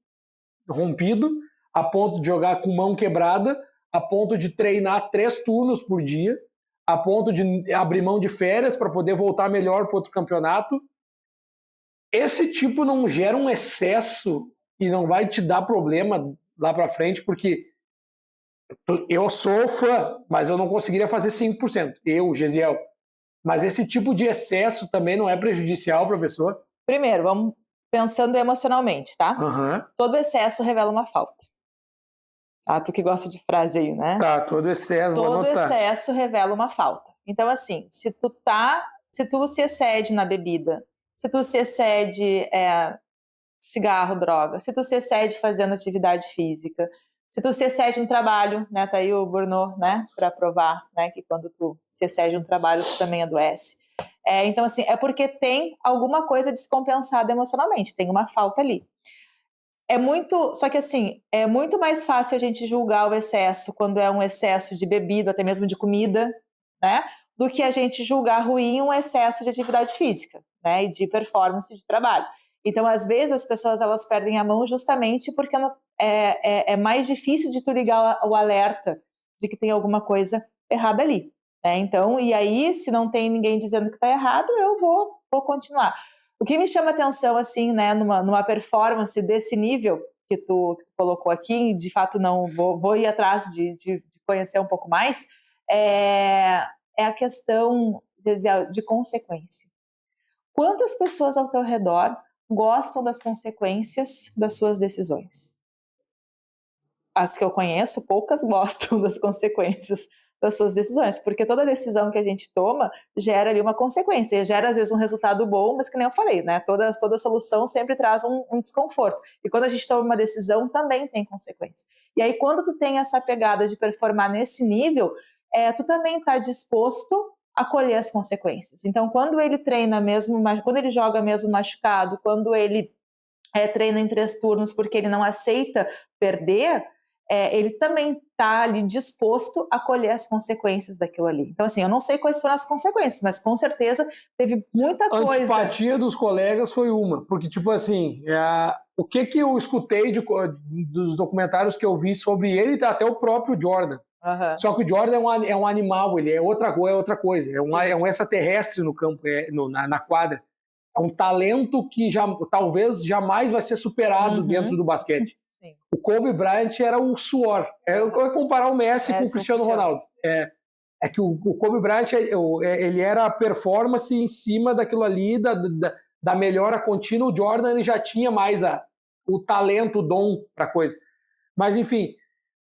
rompido, a ponto de jogar com mão quebrada, a ponto de treinar 3 turnos por dia, a ponto de abrir mão de férias para poder voltar melhor para outro campeonato. Esse tipo não gera um excesso e não vai te dar problema lá para frente, porque eu sou fã, mas eu não conseguiria fazer 5%. Eu, Gesiel. Mas esse tipo de excesso também não é prejudicial para a pessoa? Primeiro, vamos pensando emocionalmente, tá? Todo excesso revela uma falta. Ah, tu que gosta de frase aí, né? Tá, todo excesso, todo excesso revela uma falta. Então, assim, se tu se excede na bebida, se tu se excede cigarro, droga, se tu se excede fazendo atividade física, se tu se excede no trabalho, né? Tá aí o Burnout, né? Para provar, né? Que quando tu se excede no trabalho, tu também adoece. Então, assim, é porque tem alguma coisa descompensada emocionalmente, tem uma falta ali. Só que assim, é muito mais fácil a gente julgar o excesso quando é um excesso de bebida, até mesmo de comida, né? Do que a gente julgar ruim um excesso de atividade física, né? E de performance de trabalho. Então, às vezes, as pessoas elas perdem a mão justamente porque é mais difícil de tu ligar o alerta de que tem alguma coisa errada ali. Né? Então, e aí, se não tem ninguém dizendo que está errado, eu vou continuar. O que me chama atenção, assim, né, numa performance desse nível que tu colocou aqui, de fato não vou ir atrás de conhecer um pouco mais, é a questão de consequência. Quantas pessoas ao teu redor gostam das consequências das suas decisões? As que eu conheço, poucas gostam das consequências das suas decisões, porque toda decisão que a gente toma gera ali uma consequência, gera às vezes um resultado bom, mas que nem eu falei, né? Toda solução sempre traz um desconforto, e quando a gente toma uma decisão também tem consequência. E aí quando tu tem essa pegada de performar nesse nível, tu também está disposto a colher as consequências. Então quando ele treina mesmo, quando ele joga mesmo machucado, quando ele treina em 3 turnos porque ele não aceita perder, ele também está ali disposto a colher as consequências daquilo ali. Então, assim, eu não sei quais foram as consequências, mas com certeza teve muita coisa. A antipatia dos colegas foi uma, porque, tipo assim, o que eu escutei dos documentários que eu vi sobre ele, até o próprio Jordan. Só que o Jordan é um animal, ele é outra coisa, é um extraterrestre no campo, na quadra. É um talento que talvez jamais vai ser superado dentro do basquete. Sim. O Kobe Bryant era o suor. Eu vou comparar o Messi com o Cristiano Ronaldo. É que o Kobe Bryant ele era a performance em cima daquilo ali, da melhora contínua. O Jordan ele já tinha mais o talento, o dom para a coisa. Mas, enfim,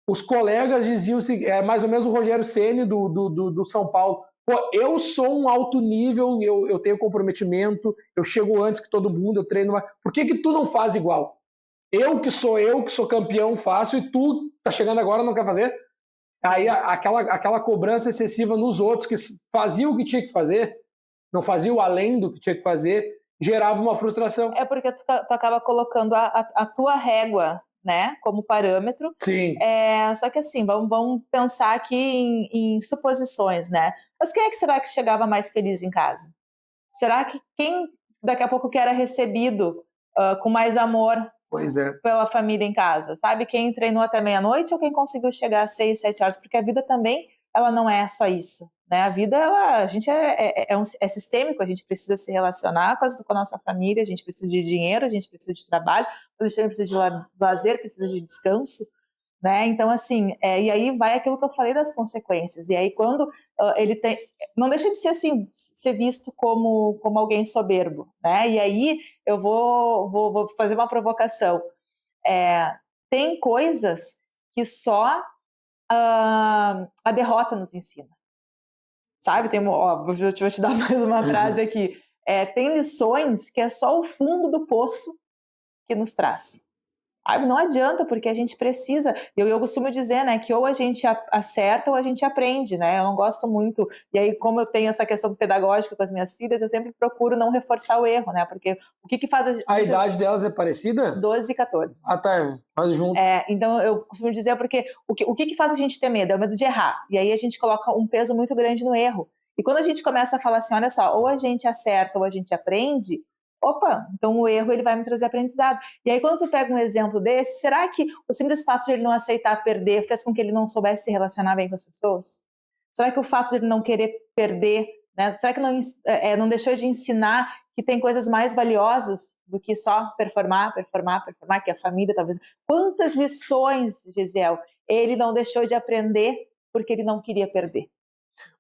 os colegas diziam mais ou menos o Rogério Ceni do São Paulo. Pô, eu sou um alto nível, eu tenho comprometimento, eu chego antes que todo mundo, eu treino mais. Por que tu não faz igual? Eu que sou campeão, faço, e tu tá chegando agora não quer fazer? Sim. Aí aquela cobrança excessiva nos outros que faziam o que tinha que fazer, não faziam além do que tinha que fazer, gerava uma frustração. É porque tu acaba colocando a tua régua, né, como parâmetro. Sim. Só que assim, vamos pensar aqui em suposições, né? Mas quem é que será que chegava mais feliz em casa? Será que quem daqui a pouco que era recebido com mais amor pela família em casa? Sabe? Quem treinou até meia-noite ou quem conseguiu chegar às 6, 7 horas? Porque a vida também ela não é só isso, né? A vida, a gente é sistêmico, a gente precisa se relacionar com a nossa família, a gente precisa de dinheiro, a gente precisa de trabalho, a gente também precisa de lazer, precisa de descanso, né? Então, assim, e aí vai aquilo que eu falei das consequências. E aí, quando ele tem... Não deixa de ser, assim, ser visto como alguém soberbo, né? E aí, eu vou fazer uma provocação. Tem coisas que só a derrota nos ensina. Sabe? Vou te dar mais uma frase aqui. Tem lições que é só o fundo do poço que nos traz. Não adianta, porque a gente precisa, eu costumo dizer, né, que ou a gente acerta ou a gente aprende, né, eu não gosto muito, e aí como eu tenho essa questão pedagógica com as minhas filhas, eu sempre procuro não reforçar o erro, né, porque o que faz... A idade delas é parecida? 12 e 14. Ah, tá, quase junto. Então eu costumo dizer, porque o que faz a gente ter medo? É o medo de errar, e aí a gente coloca um peso muito grande no erro, e quando a gente começa a falar assim, olha só, ou a gente acerta ou a gente aprende, opa, então o erro ele vai me trazer aprendizado. E aí quando tu pega um exemplo desse, será que o simples fato de ele não aceitar perder fez com que ele não soubesse se relacionar bem com as pessoas? Será que o fato de ele não querer perder, né, será que não deixou de ensinar que tem coisas mais valiosas do que só performar, que a família talvez... Quantas lições, Gisiel, ele não deixou de aprender porque ele não queria perder?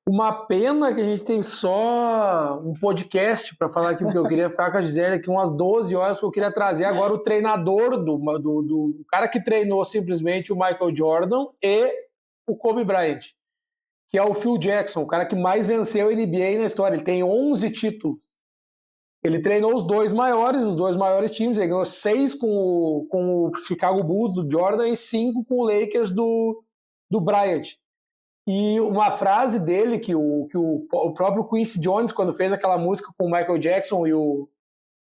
Uma pena que a gente tem só um podcast para falar aqui, porque eu queria ficar com a Gisele aqui umas 12 horas, porque eu queria trazer agora o treinador do cara que treinou simplesmente o Michael Jordan e o Kobe Bryant, que é o Phil Jackson, o cara que mais venceu a NBA na história. Ele tem 11 títulos. Ele treinou os dois maiores times. Ele ganhou 6 com o Chicago Bulls do Jordan e 5 com o Lakers do Bryant. E uma frase dele que o próprio Quincy Jones, quando fez aquela música com o Michael Jackson e o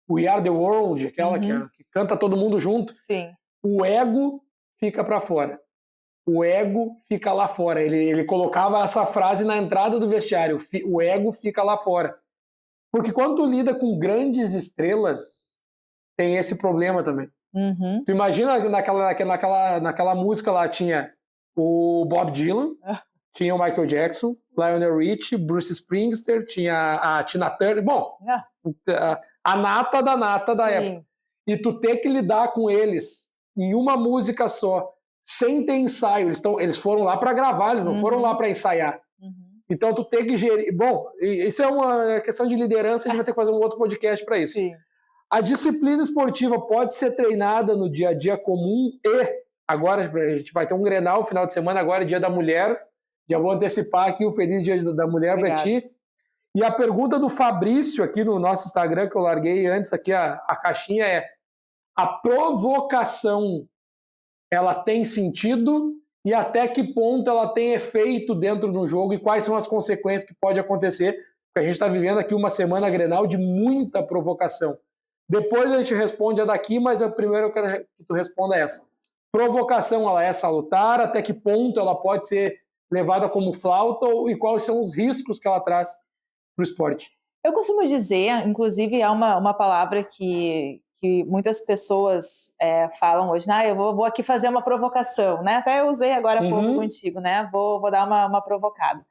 We Are The World, aquela que canta todo mundo junto, sim, o ego fica para fora. O ego fica lá fora. Ele colocava essa frase na entrada do vestiário. O ego fica lá fora. Porque quando tu lida com grandes estrelas, tem esse problema também. Uhum. Tu imagina naquela música lá, tinha o Bob Dylan, tinha o Michael Jackson, Lionel Richie, Bruce Springsteen, tinha a Tina Turner, bom, a nata da nata da época. E tu ter que lidar com eles em uma música só, sem ter ensaio. Eles foram lá para gravar, eles não foram lá para ensaiar. Então tu tem que gerir... Bom, isso é uma questão de liderança, a gente vai ter que fazer um outro podcast para isso. Sim. A disciplina esportiva pode ser treinada no dia a dia comum e agora a gente vai ter um Grenal, final de semana, agora é Dia da Mulher. Já vou antecipar aqui o Feliz Dia da Mulher para ti. E a pergunta do Fabrício aqui no nosso Instagram, que eu larguei antes aqui, a caixinha é: a provocação, ela tem sentido e até que ponto ela tem efeito dentro do jogo e quais são as consequências que pode acontecer? Porque a gente está vivendo aqui uma semana Grenal de muita provocação. Depois a gente responde a daqui, mas primeiro eu quero que tu responda essa. Provocação, ela é salutar? Até que ponto ela pode ser levada como flauta e quais são os riscos que ela traz para o esporte? Eu costumo dizer, inclusive é uma palavra que muitas pessoas falam hoje, eu vou aqui fazer uma provocação, né? Até eu usei agora há pouco contigo, né? Vou dar uma provocada.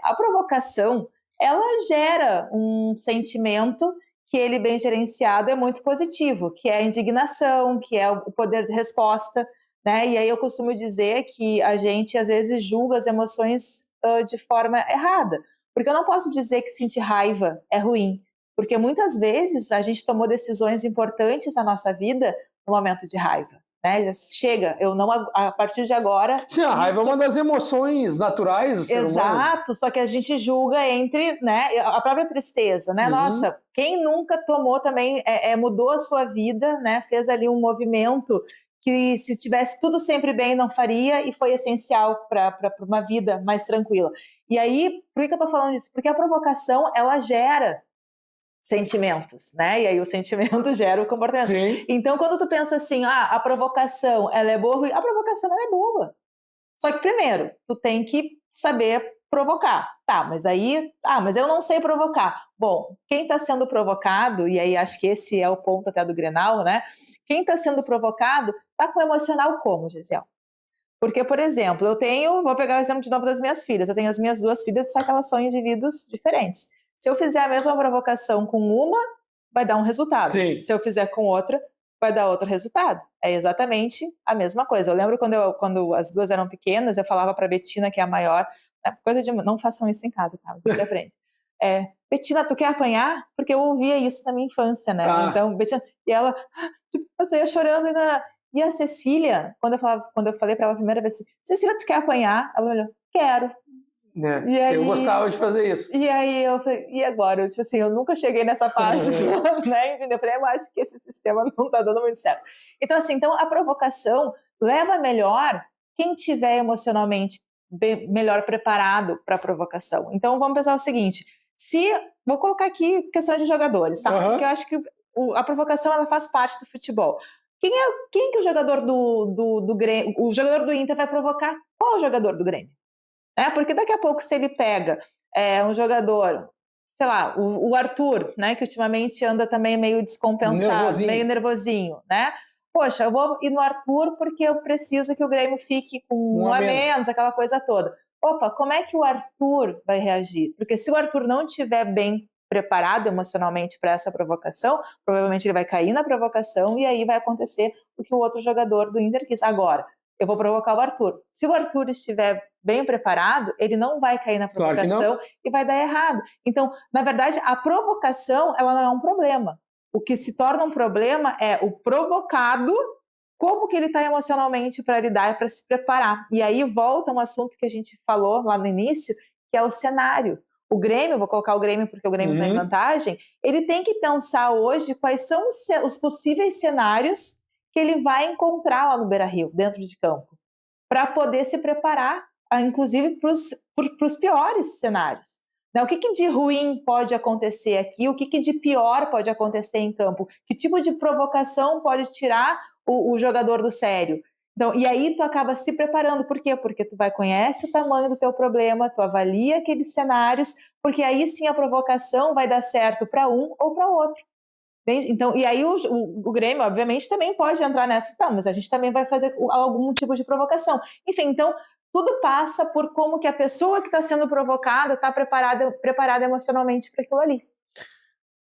A provocação, ela gera um sentimento que ele bem gerenciado é muito positivo, que é a indignação, que é o poder de resposta, né? E aí eu costumo dizer que a gente às vezes julga as emoções de forma errada, porque eu não posso dizer que sentir raiva é ruim, porque muitas vezes a gente tomou decisões importantes na nossa vida no momento de raiva, né? Chega, eu não, a partir de agora... Sim, a raiva é uma das emoções naturais do ser humano. Exato, só que a gente julga entre, né, a própria tristeza, né? Nossa, quem nunca tomou também, mudou a sua vida, né? Fez ali um movimento que se tivesse tudo sempre bem não faria e foi essencial para uma vida mais tranquila. E aí, por que eu tô falando disso? Porque a provocação, ela gera sentimentos, né? E aí o sentimento gera o comportamento. Sim. Então, quando tu pensa assim, a provocação, ela é boa, a provocação, ela é boa. Só que, primeiro, tu tem que saber provocar. Tá, mas aí... mas eu não sei provocar. Bom, quem está sendo provocado, e aí acho que esse é o ponto até do Grenal, né? Quem está sendo provocado está com o emocional como, Gisele? Porque, por exemplo, vou pegar o exemplo de novo das minhas filhas, eu tenho as minhas 2 filhas, só que elas são indivíduos diferentes. Se eu fizer a mesma provocação com uma, vai dar um resultado. Sim. Se eu fizer com outra, vai dar outro resultado. É exatamente a mesma coisa. Eu lembro quando as 2 eram pequenas, eu falava para a Betina, que é a maior, não façam isso em casa, tá? A gente aprende. Betina, tu quer apanhar? Porque eu ouvia isso na minha infância, né? Tá. Então, Betina, e ela, eu ia chorando, e a Cecília, quando eu falei para ela a primeira vez assim, Cecília, tu quer apanhar? Ela olhou, quero. E aí, eu gostava de fazer isso. E aí eu falei, e agora? Tipo assim, eu nunca cheguei nessa parte, né? Eu falei, eu acho que esse sistema não tá dando muito certo. Então, assim, a provocação leva melhor quem tiver emocionalmente melhor preparado para a provocação. Então, vamos pensar o seguinte, vou colocar aqui questão de jogadores, tá? Porque eu acho que a provocação, ela faz parte do futebol. Quem que o jogador do Grêmio, o jogador do Inter vai provocar? Qual é o jogador do Grêmio? Porque daqui a pouco, se ele pega um jogador, sei lá, o Arthur, né, que ultimamente anda também meio descompensado, meio nervosinho, né? Poxa, eu vou ir no Arthur porque eu preciso que o Grêmio fique com um a menos, aquela coisa toda. Opa, como é que o Arthur vai reagir? Porque se o Arthur não estiver bem preparado emocionalmente para essa provocação, provavelmente ele vai cair na provocação e aí vai acontecer o que o outro jogador do Inter quis. Agora, eu vou provocar o Arthur. Se o Arthur estiver bem preparado, ele não vai cair na provocação e vai dar errado. Então, na verdade, a provocação, ela não é um problema. O que se torna um problema é o provocado, como que ele está emocionalmente para lidar e para se preparar. E aí volta um assunto que a gente falou lá no início, que é o cenário. O Grêmio, vou colocar o Grêmio porque o Grêmio está em vantagem, ele tem que pensar hoje quais são os possíveis cenários que ele vai encontrar lá no Beira-Rio, dentro de campo, para poder se preparar, inclusive, para os piores cenários. O que de ruim pode acontecer aqui? O que de pior pode acontecer em campo? Que tipo de provocação pode tirar o jogador do sério? Então, e aí tu acaba se preparando. Por quê? Porque tu conhece o tamanho do teu problema, tu avalia aqueles cenários, porque aí sim a provocação vai dar certo para um ou para outro. Então, e aí o Grêmio, obviamente, também pode entrar nessa, mas a gente também vai fazer algum tipo de provocação. Enfim, então, tudo passa por como que a pessoa que está sendo provocada está preparada emocionalmente para aquilo ali.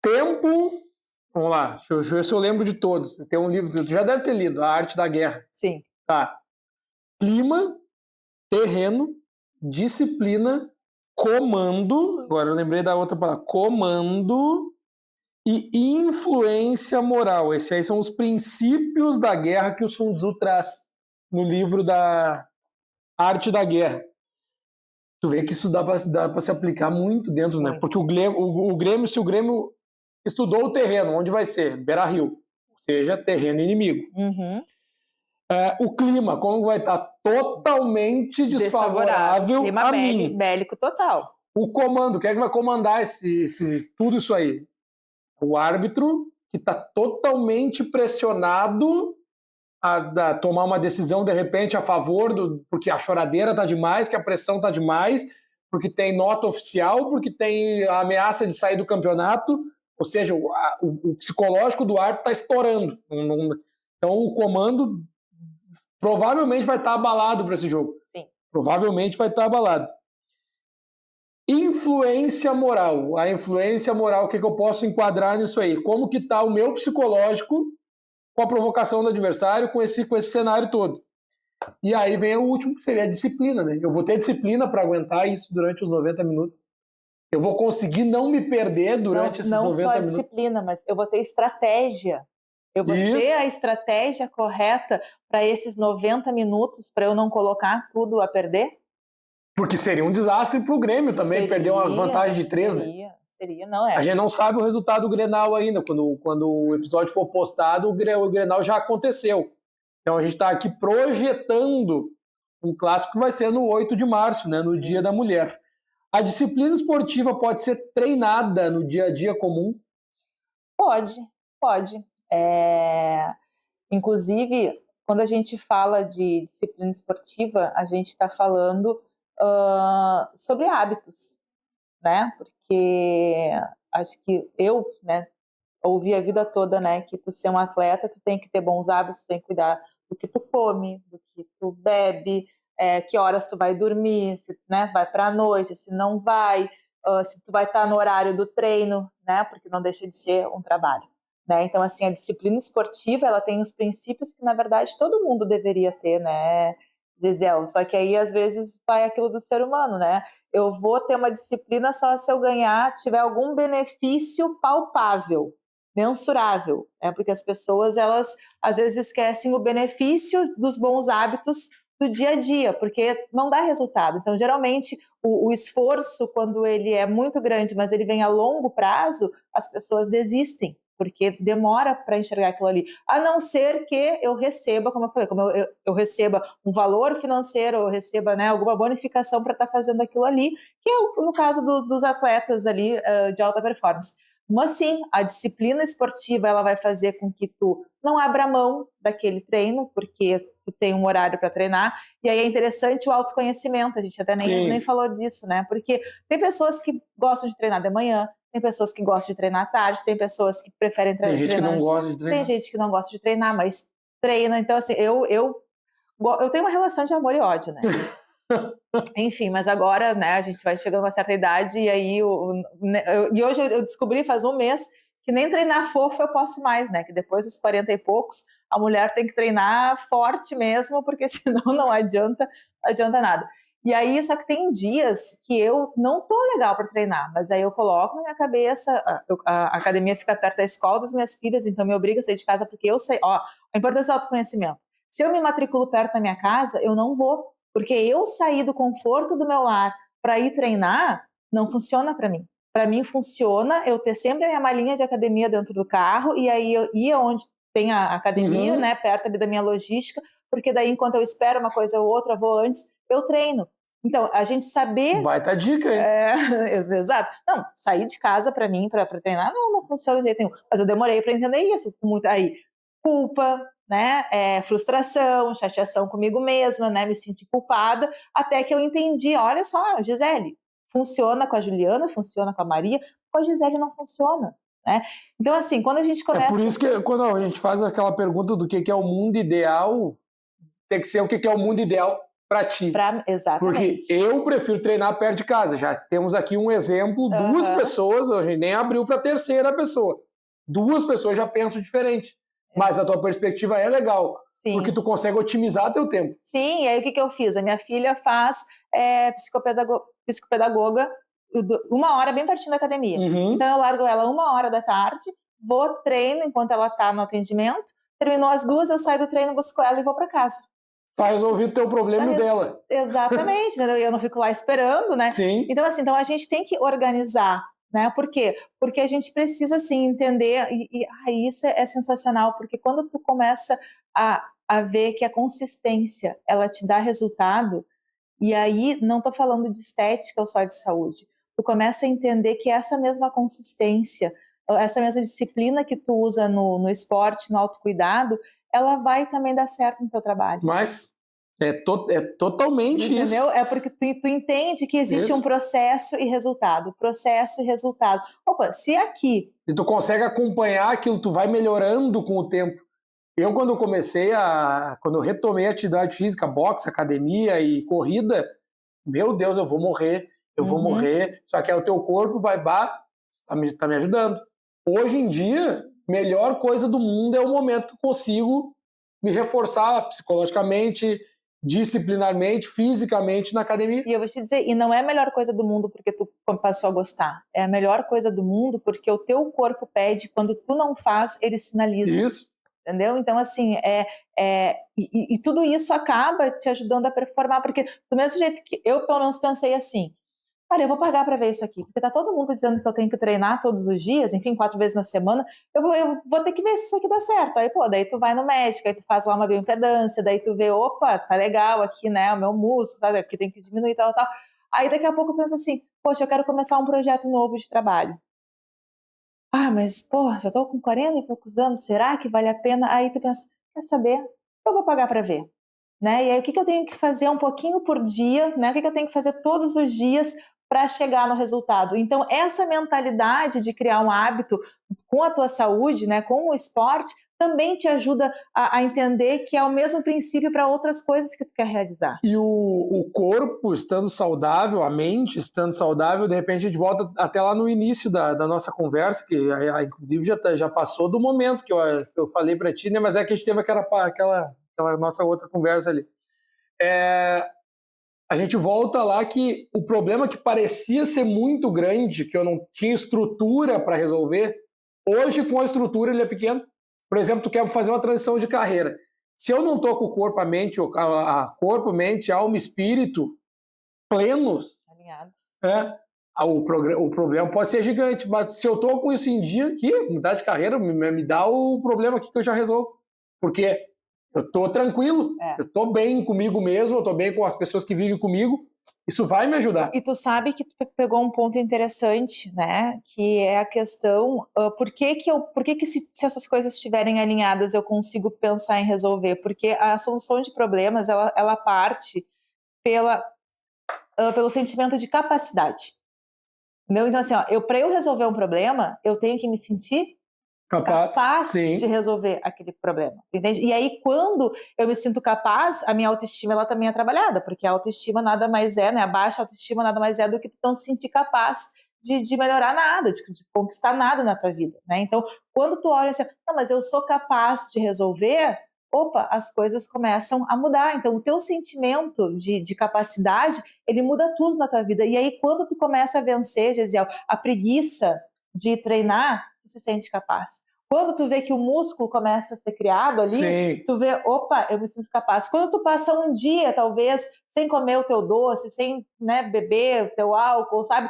Tempo, vamos lá, deixa eu ver se eu lembro de todos. Tem um livro, tu já deve ter lido, A Arte da Guerra. Sim. Tá. Clima, terreno, disciplina, comando, agora eu lembrei da outra palavra, comando e influência moral. Esses aí são os princípios da guerra que o Sun Tzu traz no livro da Arte da Guerra. Tu vê que isso dá para se aplicar muito dentro, né? Porque o Grêmio, se o Grêmio estudou o terreno, onde vai ser? Beira-Rio, ou seja, terreno inimigo. O clima, como vai estar? Totalmente desfavorável clima a mim. Bélico total. O comando, quem é que vai comandar tudo isso aí? O árbitro, que está totalmente pressionado a tomar uma decisão, de repente, a favor, porque a choradeira está demais, que a pressão está demais, porque tem nota oficial, porque tem a ameaça de sair do campeonato, ou seja, o psicológico do árbitro está estourando. Então, o comando provavelmente vai estar abalado para esse jogo. Sim. Provavelmente vai estar abalado. Influência moral. A influência moral, o que eu posso enquadrar nisso aí? Como que está o meu psicológico com a provocação do adversário, com esse cenário todo? E aí vem o último, que seria a disciplina, né? Eu vou ter disciplina para aguentar isso durante os 90 minutos. Eu vou conseguir não me perder durante esses 90 minutos. Não só a disciplina, mas eu vou ter estratégia. Eu vou ter a estratégia correta para esses 90 minutos, para eu não colocar tudo a perder? Porque seria um desastre para o Grêmio também, perder uma vantagem de 3, né? Seria, não é. A gente não sabe o resultado do Grenal ainda. Quando o episódio for postado, o Grenal já aconteceu. Então a gente está aqui projetando um clássico que vai ser no 8 de março, né, no Dia da Mulher. A disciplina esportiva pode ser treinada no dia a dia comum? Pode. Inclusive, quando a gente fala de disciplina esportiva, a gente está falando sobre hábitos, né? Porque acho que eu, né, ouvi a vida toda, né, que tu ser um atleta, tu tem que ter bons hábitos, tu tem que cuidar do que tu come, do que tu bebe, que horas tu vai dormir, se, né, vai para a noite, se não vai, se tu vai estar no horário do treino, né, porque não deixa de ser um trabalho. Né? Então, assim, a disciplina esportiva, ela tem os princípios que, na verdade, todo mundo deveria ter, né, Gisele? Só que aí, às vezes, vai aquilo do ser humano, né? Eu vou ter uma disciplina só se eu ganhar, tiver algum benefício palpável, mensurável, né? Porque as pessoas, elas, às vezes, esquecem o benefício dos bons hábitos do dia a dia, porque não dá resultado. Então, geralmente, o esforço, quando ele é muito grande, mas ele vem a longo prazo, as pessoas desistem, porque demora para enxergar aquilo ali, a não ser que eu receba, como eu falei, como eu receba um valor financeiro, eu receba, né, alguma bonificação para estar fazendo aquilo ali, que é no caso dos atletas ali de alta performance. Mas sim, a disciplina esportiva, ela vai fazer com que tu não abra mão daquele treino, porque tu tem um horário para treinar, e aí é interessante o autoconhecimento, a gente até nem falou disso, né, porque tem pessoas que gostam de treinar de manhã, tem pessoas que gostam de treinar à tarde, tem pessoas que preferem treinar. Tem gente que não gosta de treinar. Tem gente que não gosta de treinar, mas treina. Então, assim, eu tenho uma relação de amor e ódio, né? Enfim, mas agora, né, a gente vai chegando a uma certa idade e aí e hoje eu descobri faz um mês que nem treinar fofo eu posso mais, né? Que depois dos 40 e poucos a mulher tem que treinar forte mesmo, porque senão não adianta nada. E aí, só que tem dias que eu não tô legal para treinar, mas aí eu coloco na minha cabeça, a academia fica perto da escola das minhas filhas, então me obriga a sair de casa, porque eu sei, a importância do autoconhecimento. Se eu me matriculo perto da minha casa, eu não vou, porque eu sair do conforto do meu lar para ir treinar, não funciona para mim. Para mim funciona eu ter sempre a minha malinha de academia dentro do carro, e aí eu ir onde tem a academia, né, perto ali da minha logística, porque daí enquanto eu espero uma coisa ou outra, vou antes, eu treino. Então, a gente saber... Baita dica, hein? Exato. Não, sair de casa para mim, para treinar, não funciona de jeito nenhum. Mas eu demorei para entender isso. Muito, aí, culpa, né? Frustração, chateação comigo mesma, né? Me senti culpada, até que eu entendi, olha só, Gisele, funciona com a Juliana, funciona com a Maria, com a Gisele não funciona. Né? Então, assim, quando a gente começa... É por isso que quando a gente faz aquela pergunta do que é o mundo ideal, tem que ser o que é o mundo ideal para ti. Exatamente. Porque eu prefiro treinar perto de casa. Já temos aqui um exemplo, duas pessoas, a gente nem abriu para a terceira pessoa. Duas pessoas já pensam diferente. Mas a tua perspectiva é legal. Sim. Porque tu consegue otimizar teu tempo. Sim, e aí o que eu fiz? A minha filha faz psicopedagoga 1 hora bem pertinho da academia. Então eu largo ela 1 hora da tarde, vou, treino enquanto ela está no atendimento, terminou as 2, eu saio do treino, busco ela e vou para casa. Tá resolvido o teu problema e dela. Exatamente, né? Eu não fico lá esperando, né? Sim. Então, assim, a gente tem que organizar, né? Por quê? Porque a gente precisa, assim, entender, isso é sensacional, porque quando tu começa a ver que a consistência, ela te dá resultado, e aí não tô falando de estética ou só de saúde, tu começa a entender que essa mesma consistência, essa mesma disciplina que tu usa no esporte, no autocuidado, ela vai também dar certo no teu trabalho. Mas é totalmente entendeu? isso. É porque tu entende que existe um processo e resultado. Processo e resultado. Opa, se aqui... E tu consegue acompanhar aquilo, tu vai melhorando com o tempo. Eu, quando eu retomei a atividade física, boxe, academia e corrida, meu Deus, eu vou morrer. Vou morrer. Só que aí o teu corpo tá me ajudando. Hoje em dia, melhor coisa do mundo é o momento que eu consigo me reforçar psicologicamente, disciplinarmente, fisicamente na academia. E eu vou te dizer, e não é a melhor coisa do mundo porque tu passou a gostar. É a melhor coisa do mundo porque o teu corpo pede, quando tu não faz, ele sinaliza. Isso. Entendeu? Então, assim, e tudo isso acaba te ajudando a performar, porque do mesmo jeito que eu, pelo menos, pensei assim, cara, eu vou pagar para ver isso aqui, porque tá todo mundo dizendo que eu tenho que treinar todos os dias, enfim, 4 vezes na semana, eu vou ter que ver se isso aqui dá certo. Aí, daí tu vai no médico, aí tu faz lá uma bioimpedância, daí tu vê, opa, tá legal aqui, né, o meu músculo, sabe, aqui tem que diminuir, tal. Aí daqui a pouco eu penso assim, poxa, eu quero começar um projeto novo de trabalho. Mas, já tô com 40 e poucos anos, será que vale a pena? Aí tu pensa, quer saber? Eu vou pagar para ver. Né? E aí o que eu tenho que fazer um pouquinho por dia, né? O que eu tenho que fazer todos os dias para chegar no resultado? Então, essa mentalidade de criar um hábito com a tua saúde, né, com o esporte, também te ajuda a entender que é o mesmo princípio para outras coisas que tu quer realizar. E o corpo estando saudável, a mente estando saudável, de repente a gente volta até lá no início da nossa conversa, que inclusive já passou do momento que eu falei para ti, né? Mas é que a gente teve aquela nossa outra conversa ali. A gente volta lá que o problema que parecia ser muito grande, que eu não tinha estrutura para resolver, hoje com a estrutura ele é pequeno. Por exemplo, tu quer fazer uma transição de carreira. Se eu não estou com o corpo, a mente, corpo, mente, alma e espírito plenos, alinhados, o problema pode ser gigante, mas se eu estou com isso em dia aqui, mudar de carreira, me dá o problema aqui que eu já resolvo. Porque eu estou tranquilo, eu estou bem comigo mesmo, eu estou bem com as pessoas que vivem comigo, isso vai me ajudar. E tu sabe que tu pegou um ponto interessante, né? Que é a questão, por que se essas coisas estiverem alinhadas eu consigo pensar em resolver? Porque a solução de problemas, ela parte pelo sentimento de capacidade. Entendeu? Então assim, para eu resolver um problema, eu tenho que me sentir capaz de resolver aquele problema, entende? E aí, quando eu me sinto capaz, a minha autoestima ela também é trabalhada, porque a autoestima nada mais é, né? A baixa autoestima nada mais é do que tu não se sentir capaz de melhorar nada, de conquistar nada na tua vida, né? Então, quando tu olha assim, não, mas eu sou capaz de resolver, opa, as coisas começam a mudar. Então, o teu sentimento de capacidade, ele muda tudo na tua vida. E aí, quando tu começa a vencer, Gesiel, a preguiça de treinar, tu se sente capaz. Quando tu vê que o músculo começa a ser criado ali, tu vê, opa, eu me sinto capaz. Quando tu passa um dia, talvez, sem comer o teu doce, sem, né, beber o teu álcool, sabe?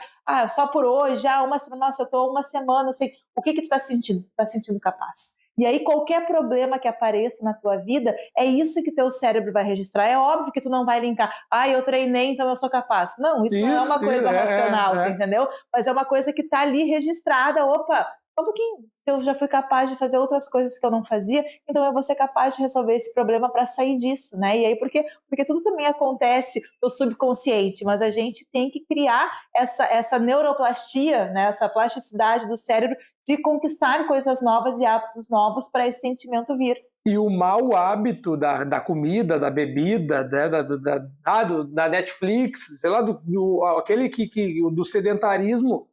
Só por hoje, uma semana, nossa, eu tô uma semana, assim, o que tu tá sentindo? Tá sentindo capaz. E aí, qualquer problema que apareça na tua vida, é isso que teu cérebro vai registrar. É óbvio que tu não vai linkar, eu treinei, então eu sou capaz. Não, isso não é uma coisa racional, entendeu? Mas é uma coisa que tá ali registrada, opa, só um pouquinho, eu já fui capaz de fazer outras coisas que eu não fazia, então eu vou ser capaz de resolver esse problema para sair disso, né? E aí, porque tudo também acontece no subconsciente, mas a gente tem que criar essa neuroplastia, né? Essa plasticidade do cérebro de conquistar coisas novas e hábitos novos para esse sentimento vir. E o mau hábito da comida, da bebida, da Netflix, sei lá, aquele do sedentarismo,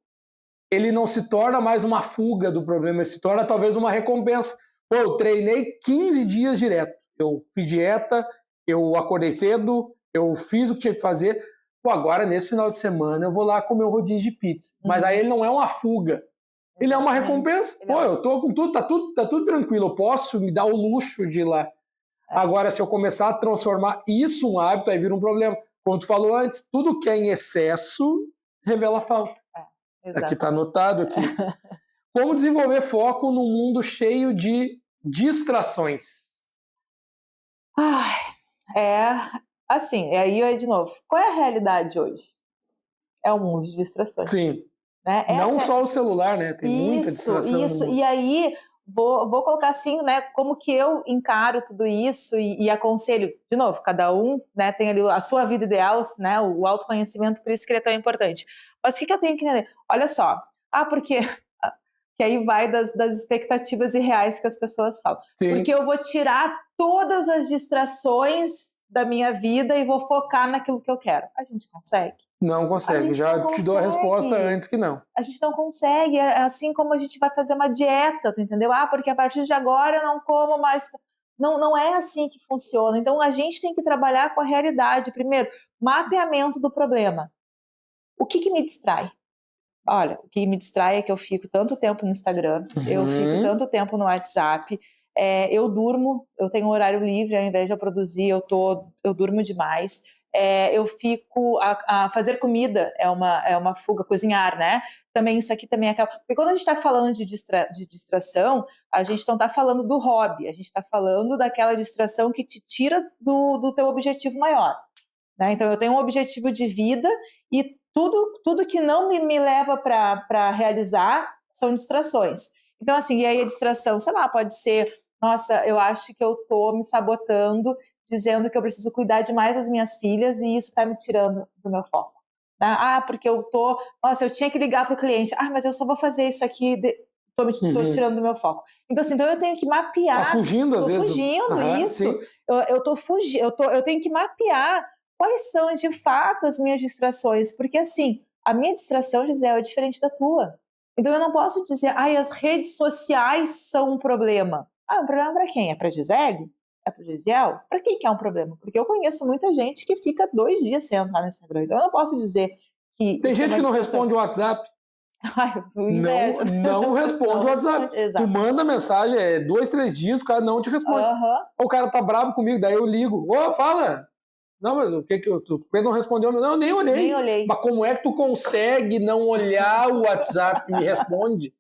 ele não se torna mais uma fuga do problema, ele se torna talvez uma recompensa. Pô, eu treinei 15 dias direto, eu fiz dieta, eu acordei cedo, eu fiz o que tinha que fazer. Pô, agora nesse final de semana eu vou lá comer um rodízio de pizza. Mas aí ele não é uma fuga, ele é uma recompensa. Pô, eu tô com tudo, tá tudo tranquilo, eu posso me dar o luxo de ir lá. Agora, se eu começar a transformar isso um hábito, aí vira um problema. Como tu falou antes, tudo que é em excesso revela falta. Aqui está anotado aqui. Como desenvolver foco num mundo cheio de distrações? Assim, aí de novo, qual é a realidade hoje? É um mundo de distrações. Sim. Né? Não só o celular, né? Tem muita distração. Isso. E aí, vou colocar assim, né? Como que eu encaro tudo isso e aconselho, de novo, cada um, né, tem ali a sua vida ideal, né? O autoconhecimento, por isso que ele é tão importante. Mas o que eu tenho que entender? Olha só, porque que aí vai das expectativas irreais que as pessoas falam. Sim. Porque eu vou tirar todas as distrações da minha vida e vou focar naquilo que eu quero. A gente consegue? Não consegue, te dou a resposta antes que não. A gente não consegue, é assim como a gente vai fazer uma dieta, tu entendeu? Porque a partir de agora eu não como mais... Não é assim que funciona. Então a gente tem que trabalhar com a realidade. Primeiro, mapeamento do problema. O que me distrai? Olha, o que me distrai é que eu fico tanto tempo no Instagram, eu fico tanto tempo no WhatsApp, eu durmo, eu tenho um horário livre, ao invés de eu produzir, eu durmo demais. Eu fico a fazer comida é uma fuga, cozinhar, né? Também isso aqui também é aquela... Porque quando a gente está falando de distração, a gente não está falando do hobby, a gente está falando daquela distração que te tira do teu objetivo maior, né? Então eu tenho um objetivo de vida e tudo que não me leva para realizar são distrações. Então assim, e aí a distração, sei lá, pode ser, nossa, eu acho que eu tô me sabotando, dizendo que eu preciso cuidar demais das minhas filhas e isso está me tirando do meu foco. Porque eu tinha que ligar para o cliente, mas eu só vou fazer isso aqui, tô tirando do meu foco. Então, assim, eu tenho que mapear. Tá fugindo, às vezes. Tô fugindo, isso. Eu tô fugindo, eu tenho que mapear quais são, de fato, as minhas distrações. Porque, assim, a minha distração, Gisele, é diferente da tua. Então, eu não posso dizer, as redes sociais são um problema. Um problema para quem? É para Gisele? É para o Gisiel? Para quem que é um problema? Porque eu conheço muita gente que fica 2 dias sem entrar no Instagram. Então, eu não posso dizer que... Tem gente que não responde o WhatsApp. Não responde o WhatsApp. Tu manda mensagem, 2, 3 dias, o cara não te responde. O cara tá bravo comigo, daí eu ligo. Fala! Não, mas o que tu não respondeu? Não, nem olhei. Mas como é que tu consegue não olhar o WhatsApp e me responde?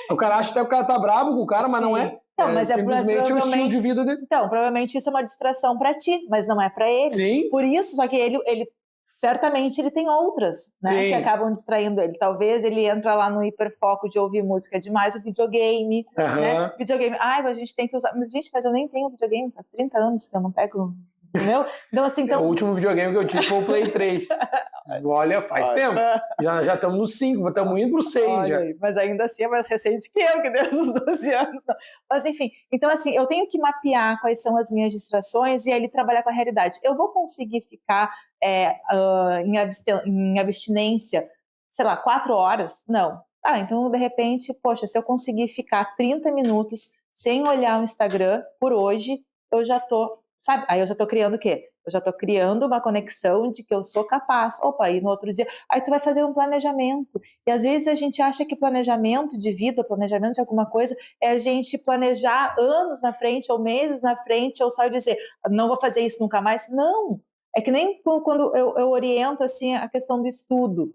O cara acha até que o cara tá bravo com o cara, mas não é. Não, mas simplesmente o estilo de vida dele. Então, provavelmente isso é uma distração para ti, mas não é para ele. Sim. Por isso, só que ele certamente ele tem outras, né, que acabam distraindo ele. Talvez ele entra lá no hiperfoco de ouvir música demais, o videogame, né? Videogame. A gente tem que usar. Mas, gente, eu nem tenho videogame, faz 30 anos que eu não pego. Entendeu? Então, assim, O último videogame que eu tive foi o Play 3. Olha, faz tempo. Já estamos no 5, estamos indo pro 6 já. Aí, mas ainda assim é mais recente que eu, que desde os 12 anos. Não. Mas, enfim, então, assim, eu tenho que mapear quais são as minhas distrações e aí trabalhar com a realidade. Eu vou conseguir ficar em abstinência, sei lá, 4 horas? Não. Então, de repente, poxa, se eu conseguir ficar 30 minutos sem olhar o Instagram por hoje, eu já tô... Sabe? Aí eu já tô criando o quê? Eu já tô criando uma conexão de que eu sou capaz. E no outro dia... Aí tu vai fazer um planejamento. E às vezes a gente acha que planejamento de vida, planejamento de alguma coisa, é a gente planejar anos na frente, ou meses na frente, ou só dizer, não vou fazer isso nunca mais. Não! É que nem quando eu oriento, assim, a questão do estudo.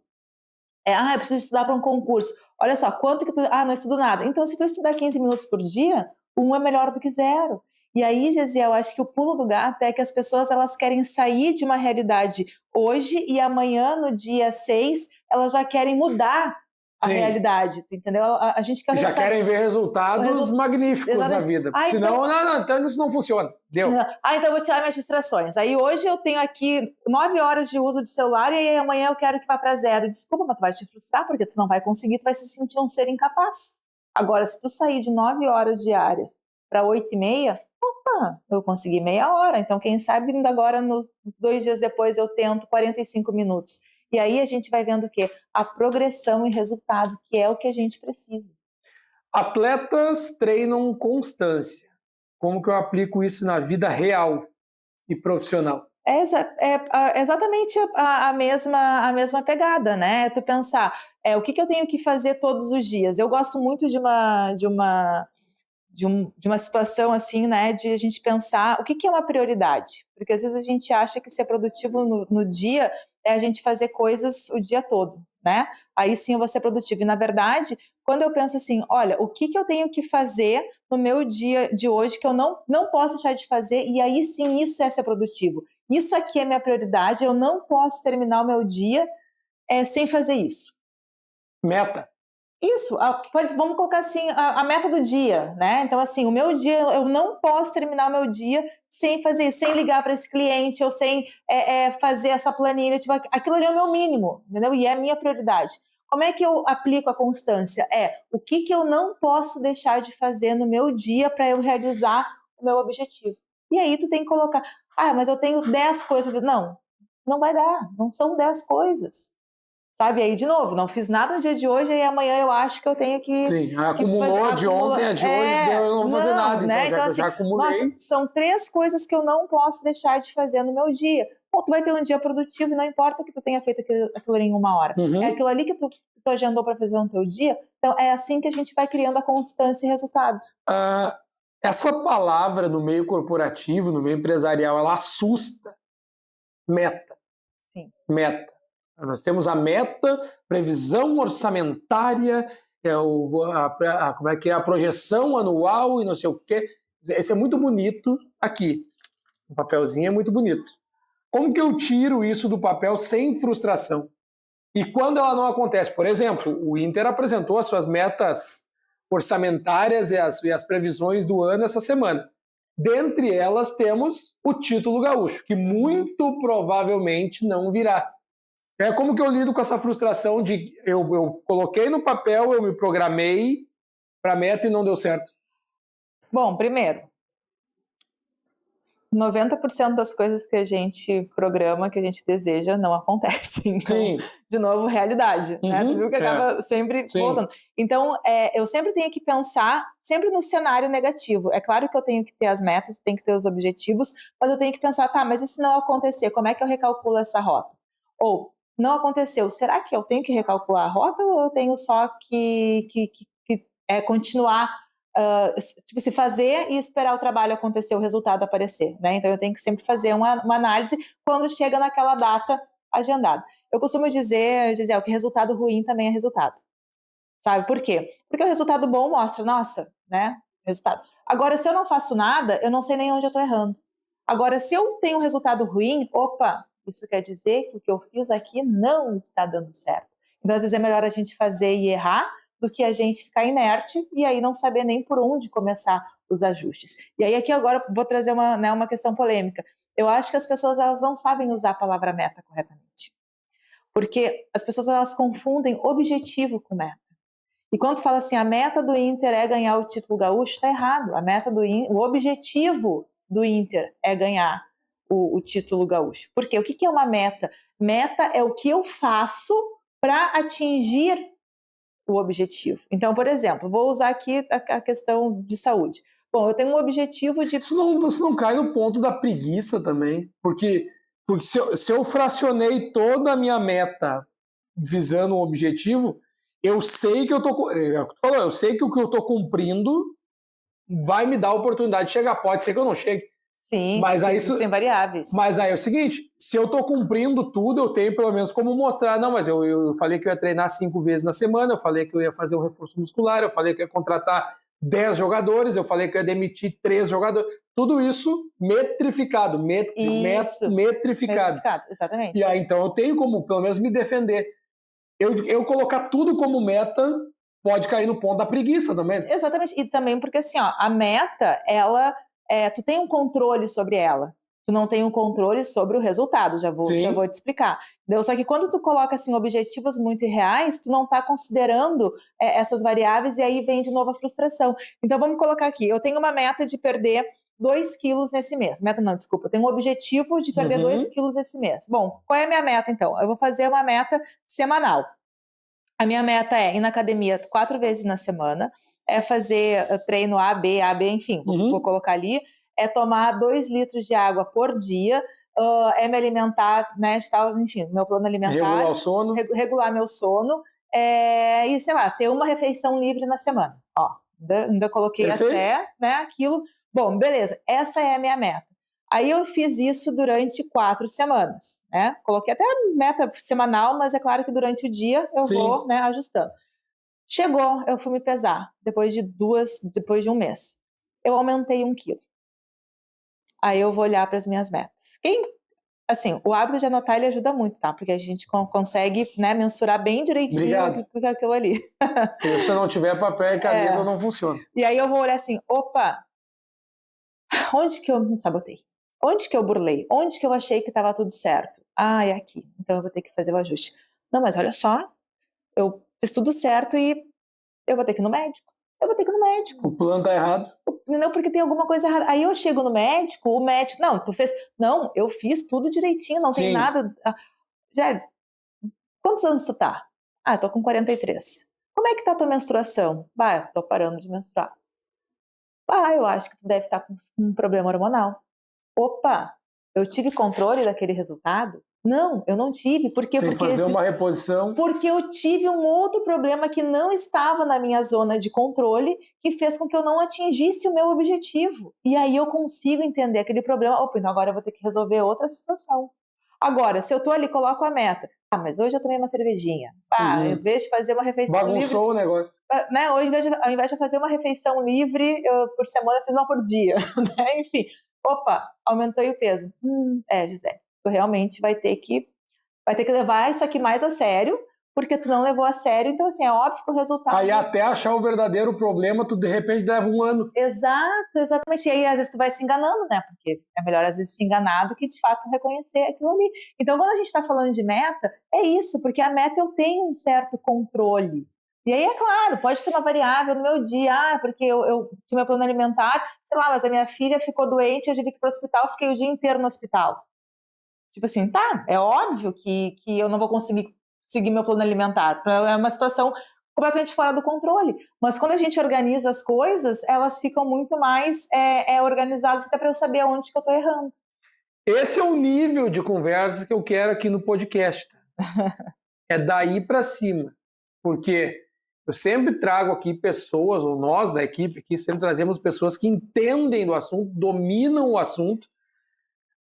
Eu preciso estudar para um concurso. Olha só, quanto que tu... não estudo nada. Então, se tu estudar 15 minutos por dia, 1 é melhor do que 0. E aí, Gesiel, acho que o pulo do gato é que as pessoas elas querem sair de uma realidade hoje e amanhã, no dia 6, elas já querem mudar a realidade, tu entendeu? A gente quer já querem ver resultados magníficos na vida. Senão, então isso não funciona. Deu. Então eu vou tirar minhas distrações. Aí hoje eu tenho aqui 9 horas de uso de celular e aí amanhã eu quero que vá para 0. Desculpa, mas tu vai te frustrar porque tu não vai conseguir, tu vai se sentir um ser incapaz. Agora, se tu sair de 9 horas diárias para 8h30, eu consegui meia hora. Então, quem sabe agora, 2 dias depois, eu tento 45 minutos. E aí a gente vai vendo o quê? A progressão e resultado, que é o que a gente precisa. Atletas treinam constância. Como que eu aplico isso na vida real e profissional? É exatamente a mesma pegada, né? Tu pensar, o que eu tenho que fazer todos os dias? Eu gosto muito de uma situação assim, né, de a gente pensar o que é uma prioridade, porque às vezes a gente acha que ser produtivo no dia é a gente fazer coisas o dia todo, né, aí sim eu vou ser produtivo, e na verdade, quando eu penso assim, olha, o que eu tenho que fazer no meu dia de hoje que eu não posso deixar de fazer, e aí sim isso é ser produtivo, isso aqui é minha prioridade, eu não posso terminar o meu dia sem fazer isso. Meta. Isso, vamos colocar assim, a meta do dia, né? Então, assim, o meu dia, eu não posso terminar o meu dia sem fazer, sem ligar para esse cliente, ou sem fazer essa planilha, tipo, aquilo ali é o meu mínimo, entendeu? E é a minha prioridade. Como é que eu aplico a constância? O que eu não posso deixar de fazer no meu dia para eu realizar o meu objetivo? E aí tu tem que colocar, mas eu tenho 10 coisas. Não vai dar, não são 10 coisas. Sabe, aí de novo, não fiz nada no dia de hoje e amanhã eu acho que eu tenho que... Sim, acumulou de ontem a de hoje, eu não vou fazer nada, né? então já acumulei. Nossa, são 3 coisas que eu não posso deixar de fazer no meu dia. Tu vai ter um dia produtivo e não importa que tu tenha feito aquilo em 1 hora. É aquilo ali que tu agendou para fazer no teu dia, então é assim que a gente vai criando a constância e resultado. Essa palavra no meio corporativo, no meio empresarial, ela assusta. Meta. Sim. Meta. Nós temos a meta, previsão orçamentária, como é que é a projeção anual e não sei o quê. Esse é muito bonito aqui. O papelzinho é muito bonito. Como que eu tiro isso do papel sem frustração? E quando ela não acontece? Por exemplo, o Inter apresentou as suas metas orçamentárias e as previsões do ano essa semana. Dentre elas temos o título gaúcho, que muito provavelmente não virá. Como que eu lido com essa frustração de eu coloquei no papel, eu me programei para a meta e não deu certo? Bom, primeiro, 90% das coisas que a gente programa, que a gente deseja, não acontecem. Então, Sim. de novo, realidade, né? Tu viu que acaba sempre Sim. voltando. Então, eu sempre tenho que pensar sempre no cenário negativo. É claro que eu tenho que ter as metas, tenho que ter os objetivos, mas eu tenho que pensar, tá, mas e se não acontecer, como é que eu recalculo essa rota? Ou, não aconteceu, será que eu tenho que recalcular a rota ou eu tenho só que continuar tipo, se fazer e esperar o trabalho acontecer, o resultado aparecer, né? Então eu tenho que sempre fazer uma análise quando chega naquela data agendada. Eu costumo dizer, Gisele, que resultado ruim também é resultado. Sabe por quê? Porque o resultado bom mostra, nossa, né? Resultado. Agora, se eu não faço nada, eu não sei nem onde eu tô errando. Agora, se eu tenho um resultado ruim, opa, isso quer dizer que o que eu fiz aqui não está dando certo. Então, às vezes é melhor a gente fazer e errar do que a gente ficar inerte e aí não saber nem por onde começar os ajustes. E aí aqui agora vou trazer uma questão polêmica. Eu acho que as pessoas elas não sabem usar a palavra meta corretamente. Porque as pessoas elas confundem objetivo com meta. E quando fala assim, a meta do Inter é ganhar o título gaúcho, está errado. O objetivo do Inter é ganhar o título gaúcho. Por quê? O que é uma meta? Meta é o que eu faço para atingir o objetivo. Então, por exemplo, vou usar aqui a questão de saúde. Bom, eu tenho um objetivo de... Isso não cai no ponto da preguiça também, porque se eu fracionei toda a minha meta visando um objetivo, eu sei que eu sei que o que eu estou cumprindo vai me dar a oportunidade de chegar. Pode ser que eu não chegue. Sim, mas aí existem variáveis. Mas aí é o seguinte, se eu estou cumprindo tudo, eu tenho pelo menos como mostrar, não, mas eu falei que eu ia treinar 5 vezes na semana, eu falei que eu ia fazer um reforço muscular, eu falei que eu ia contratar 10 jogadores, eu falei que eu ia demitir 3 jogadores, tudo isso metrificado, metrificado, exatamente. E aí então eu tenho como pelo menos me defender. Eu colocar tudo como meta pode cair no ponto da preguiça também. Exatamente, e também porque assim, ó, a meta, tu tem um controle sobre ela. Tu não tem um controle sobre o resultado, já vou te explicar. Entendeu? Só que quando tu coloca assim, objetivos muito irreais, tu não está considerando essas variáveis e aí vem de novo a frustração. Então vamos colocar aqui, eu tenho uma meta de perder 2 quilos nesse mês. Meta não, desculpa, eu tenho um objetivo de perder 2 quilos esse mês. Bom, qual é a minha meta então? Eu vou fazer uma meta semanal. A minha meta é ir na academia 4 vezes na semana, é fazer treino A, B, enfim, vou colocar ali, é tomar 2 litros de água por dia, é me alimentar, né, enfim, meu plano alimentar. Regular o sono. Regular meu sono, e sei lá, ter uma refeição livre na semana. Ó, ainda coloquei até, né, aquilo. Bom, beleza, essa é a minha meta. Aí eu fiz isso durante 4 semanas, né? Coloquei até a meta semanal, mas é claro que durante o dia eu vou, né, ajustando. Chegou, eu fui me pesar, depois de um mês. Eu aumentei 1 quilo. Aí eu vou olhar para as minhas metas. Assim, o hábito de anotar, ele ajuda muito, tá? Porque a gente consegue, né, mensurar bem direitinho o que é aquilo ali. Se você não tiver papel e caneta, não funciona. E aí eu vou olhar assim, opa, onde que eu me sabotei? Onde que eu burlei? Onde que eu achei que estava tudo certo? Ah, é aqui. Então eu vou ter que fazer o ajuste. Não, mas olha só, eu fiz tudo certo e eu vou ter que ir no médico. O plano tá errado. Não, porque tem alguma coisa errada. Aí eu chego no médico, o médico, não, tu fez... Não, eu fiz tudo direitinho, não tem nada... Jared, quantos anos tu tá? Ah, eu tô com 43. Como é que tá a tua menstruação? Bah, eu tô parando de menstruar. Ah, eu acho que tu deve estar com um problema hormonal. Opa, eu tive controle daquele resultado? Não, eu não tive. Porque fazer uma reposição. Porque eu tive um outro problema que não estava na minha zona de controle, que fez com que eu não atingisse o meu objetivo. E aí eu consigo entender aquele problema. Opa, então agora eu vou ter que resolver outra situação. Agora, se eu tô ali, coloco a meta. Ah, mas hoje eu tomei uma cervejinha. Em vez de fazer uma refeição livre... Bagunçou o negócio. Né, hoje, ao invés de fazer uma refeição livre por semana, eu fiz uma por dia. Né? Enfim, opa, aumentei o peso. Gisele, tu realmente vai ter que levar isso aqui mais a sério, porque tu não levou a sério, então assim, é óbvio que o resultado... Aí até achar o verdadeiro problema, tu de repente leva 1 ano. Exato, exatamente. E aí às vezes tu vai se enganando, né? Porque é melhor às vezes se enganar do que de fato reconhecer aquilo ali. Então quando a gente está falando de meta, é isso, porque a meta eu tenho um certo controle. E aí, é claro, pode ter uma variável no meu dia, porque eu tinha meu plano alimentar, sei lá, mas a minha filha ficou doente, eu tive que ir para o hospital, fiquei o dia inteiro no hospital. Tipo assim, tá, é óbvio que eu não vou conseguir seguir meu plano alimentar, é uma situação completamente fora do controle, mas quando a gente organiza as coisas, elas ficam muito mais organizadas, até para eu saber onde que eu estou errando. Esse é o nível de conversa que eu quero aqui no podcast. É daí para cima. Porque eu sempre trago aqui pessoas, ou nós da equipe aqui, sempre trazemos pessoas que entendem do assunto, dominam o assunto,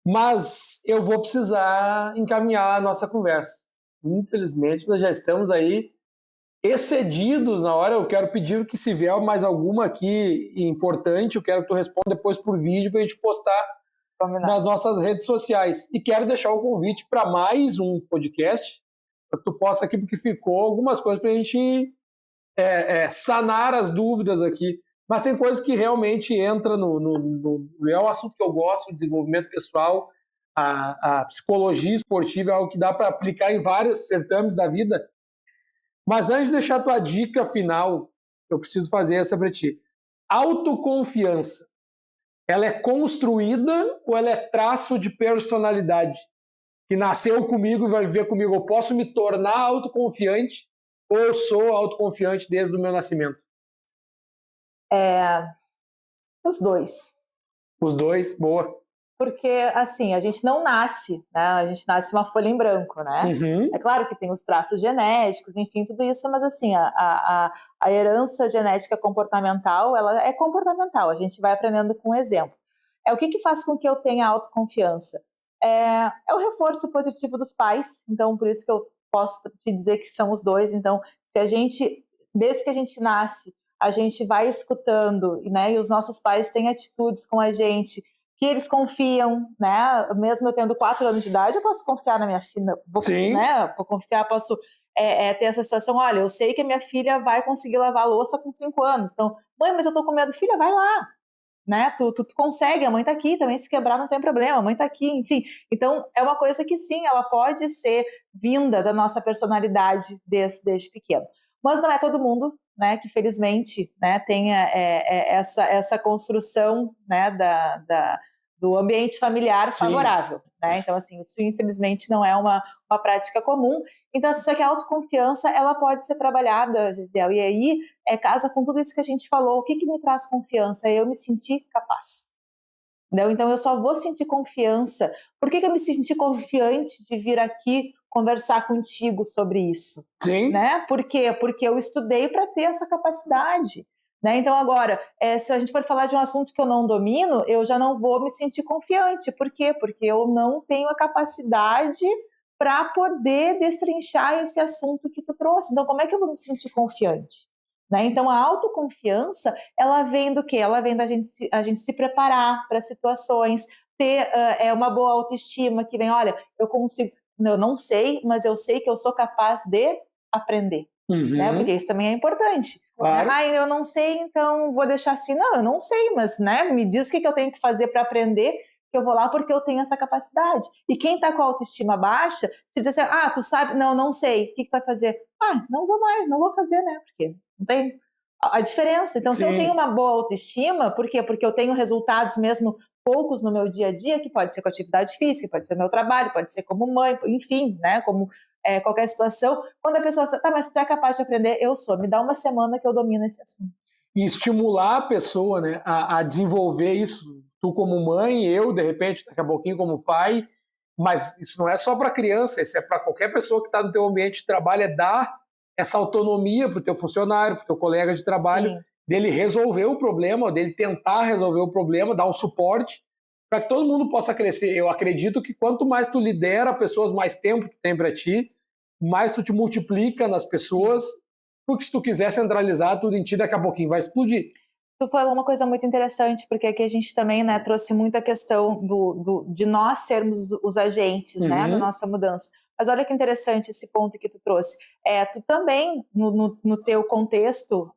mas eu vou precisar encaminhar a nossa conversa. Infelizmente, nós já estamos aí excedidos na hora. Eu quero pedir que, se vier mais alguma aqui importante, eu quero que tu responda depois por vídeo para a gente postar nas nossas redes sociais. E quero deixar o convite para mais um podcast, para que tu possa aqui, porque ficou algumas coisas para a gente sanar as dúvidas aqui. Mas tem coisas que realmente entram é um assunto que eu gosto, o desenvolvimento pessoal, a psicologia esportiva é algo que dá para aplicar em vários certames da vida. Mas antes de deixar a tua dica final, eu preciso fazer essa para ti. Autoconfiança, ela é construída ou ela é traço de personalidade? Que nasceu comigo e vai viver comigo. Eu posso me tornar autoconfiante ou eu sou autoconfiante desde o meu nascimento? Os dois. Os dois, boa. Porque, assim, a gente não nasce, né? A gente nasce uma folha em branco, né? Uhum. É claro que tem os traços genéticos, enfim, tudo isso, mas, assim, a herança genética comportamental, ela é comportamental, a gente vai aprendendo com exemplo. O que faz com que eu tenha autoconfiança? É o reforço positivo dos pais, então, por isso que eu posso te dizer que são os dois. Então, se a gente, desde que a gente nasce, a gente vai escutando, né? E os nossos pais têm atitudes com a gente que eles confiam, né? Mesmo eu tendo 4 anos de idade, eu posso confiar na minha filha, vou confiar, posso ter essa situação, olha, eu sei que a minha filha vai conseguir lavar a louça com 5 anos, então, mãe, mas eu tô com medo, filha, vai lá, né? Tu consegue, a mãe tá aqui, também se quebrar não tem problema, a mãe tá aqui, enfim. Então, é uma coisa que sim, ela pode ser vinda da nossa personalidade desde pequeno. Mas não é todo mundo, né, que felizmente, né, tenha essa construção, né, do ambiente familiar favorável, né? Então, assim, isso infelizmente não é uma prática comum. Então, só que a autoconfiança, ela pode ser trabalhada, Gisele, e aí casa com tudo isso que a gente falou. O que me traz confiança? É eu me sentir capaz. Entendeu? Então, eu só vou sentir confiança. Por que eu me senti confiante de vir aqui conversar contigo sobre isso? Sim. Né? Por quê? Porque eu estudei para ter essa capacidade. Né? Então, agora, se a gente for falar de um assunto que eu não domino, eu já não vou me sentir confiante. Por quê? Porque eu não tenho a capacidade para poder destrinchar esse assunto que tu trouxe. Então, como é que eu vou me sentir confiante? Né? Então, a autoconfiança, ela vem do quê? Ela vem da gente se preparar para situações, ter uma boa autoestima, que vem, olha, eu consigo, eu não sei, mas eu sei que eu sou capaz de aprender. Uhum. Né? Porque isso também é importante. Claro. Né? Eu não sei, então vou deixar assim. Não, eu não sei, mas né, me diz o que eu tenho que fazer para aprender, que eu vou lá porque eu tenho essa capacidade. E quem está com a autoestima baixa, se diz assim, tu sabe, não sei, o que tu vai fazer? Não vou mais, não vou fazer, né? Porque não tem a diferença. Então, Sim. se eu tenho uma boa autoestima, por quê? Porque eu tenho resultados mesmo poucos no meu dia a dia, que pode ser com atividade física, pode ser meu trabalho, pode ser como mãe, enfim, né? Como qualquer situação. Quando a pessoa fala, mas tu é capaz de aprender, eu sou. Me dá uma semana que eu domino esse assunto. E estimular a pessoa, né, a desenvolver isso. Tu como mãe, eu, de repente, daqui a pouquinho como pai, mas isso não é só para criança, isso é para qualquer pessoa que está no teu ambiente de trabalho, é dar essa autonomia para o teu funcionário, para o teu colega de trabalho, sim, dele resolver o problema, dele tentar resolver o problema, dar um suporte, para que todo mundo possa crescer. Eu acredito que quanto mais tu lidera pessoas, mais tempo tu tem para ti, mais tu te multiplica nas pessoas, porque se tu quiser centralizar tudo em ti, daqui a pouquinho vai explodir. Tu falou uma coisa muito interessante, porque aqui a gente também, né, trouxe muito a questão de nós sermos os agentes, né, da nossa mudança. Mas olha que interessante esse ponto que tu trouxe. Tu também, no teu contexto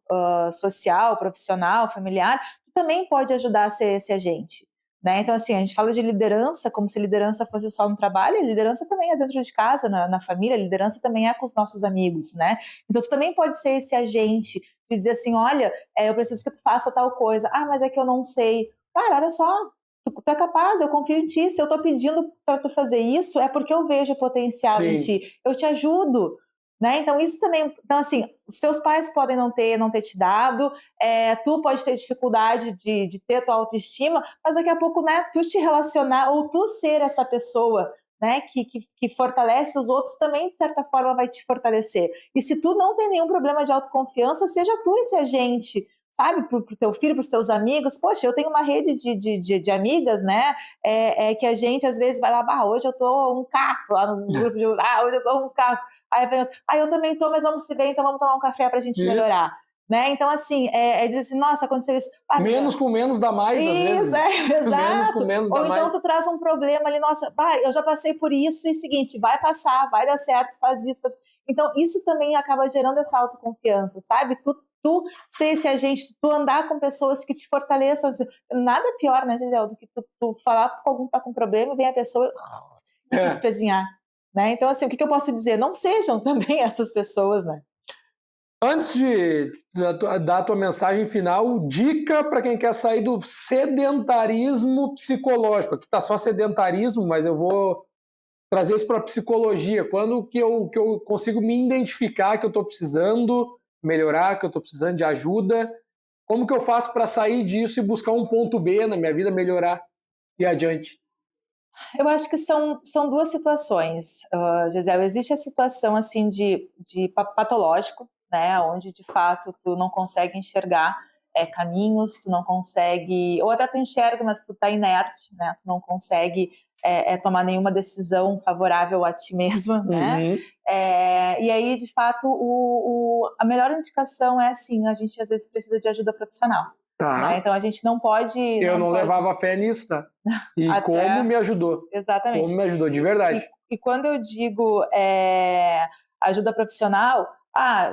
social, profissional, familiar, tu também pode ajudar a ser esse agente. Né? Então, assim, a gente fala de liderança como se liderança fosse só no trabalho, e liderança também é dentro de casa, na família, liderança também é com os nossos amigos, né? Então, tu também pode ser esse agente de dizer assim, olha, eu preciso que tu faça tal coisa. Ah, mas é que eu não sei. Cara, olha só, tu é capaz, eu confio em ti. Se eu tô pedindo para tu fazer isso, é porque eu vejo potencial em ti. Eu te ajudo. Né? Então, isso também. Então, assim, os teus pais podem não ter te dado, tu pode ter dificuldade de ter tua autoestima, mas daqui a pouco, né, tu te relacionar ou tu ser essa pessoa, né, que fortalece os outros, também, de certa forma, vai te fortalecer. E se tu não tem nenhum problema de autoconfiança, seja tu esse agente. Sabe, pro teu filho, pros teus amigos. Poxa, eu tenho uma rede de amigas, né, que a gente às vezes vai lá, hoje eu tô um caco lá no grupo de, hoje eu tô um caco. Aí vem outro, eu também tô, mas vamos se ver, então vamos tomar um café pra gente melhorar. Né? Então, assim, dizer assim, nossa, aconteceu isso. Menos com menos dá mais, às vezes. Exato. Menos com menos dá Ou então mais. tu traz um problema ali, nossa, eu já passei por isso, e seguinte, vai passar, vai dar certo, faz isso. Então, isso também acaba gerando essa autoconfiança, sabe? Tu ser esse agente, tu andar com pessoas que te fortaleçam. Nada pior, né, Gisele, do que tu falar com alguém que tá com problema e vem a pessoa e te espezinhar. Né? Então, assim, o que eu posso dizer? Não sejam também essas pessoas, né? Antes de dar a tua mensagem final, dica para quem quer sair do sedentarismo psicológico. Aqui está só sedentarismo, mas eu vou trazer isso para a psicologia. Quando que eu consigo me identificar que eu estou precisando melhorar, que eu estou precisando de ajuda, como que eu faço para sair disso e buscar um ponto B na minha vida, melhorar e adiante? Eu acho que são duas situações, Gisele. Existe a situação assim de patológico, né, onde de fato tu não consegue enxergar caminhos, tu não consegue, ou até tu enxerga, mas tu tá inerte, né, tu não consegue tomar nenhuma decisão favorável a ti mesma, né? E aí, de fato, a melhor indicação é assim, a gente às vezes precisa de ajuda profissional. Tá. Né? Então a gente não pode. Eu não levava fé nisso, tá? E até... como me ajudou. Exatamente. Como me ajudou, de verdade. E quando eu digo ajuda profissional,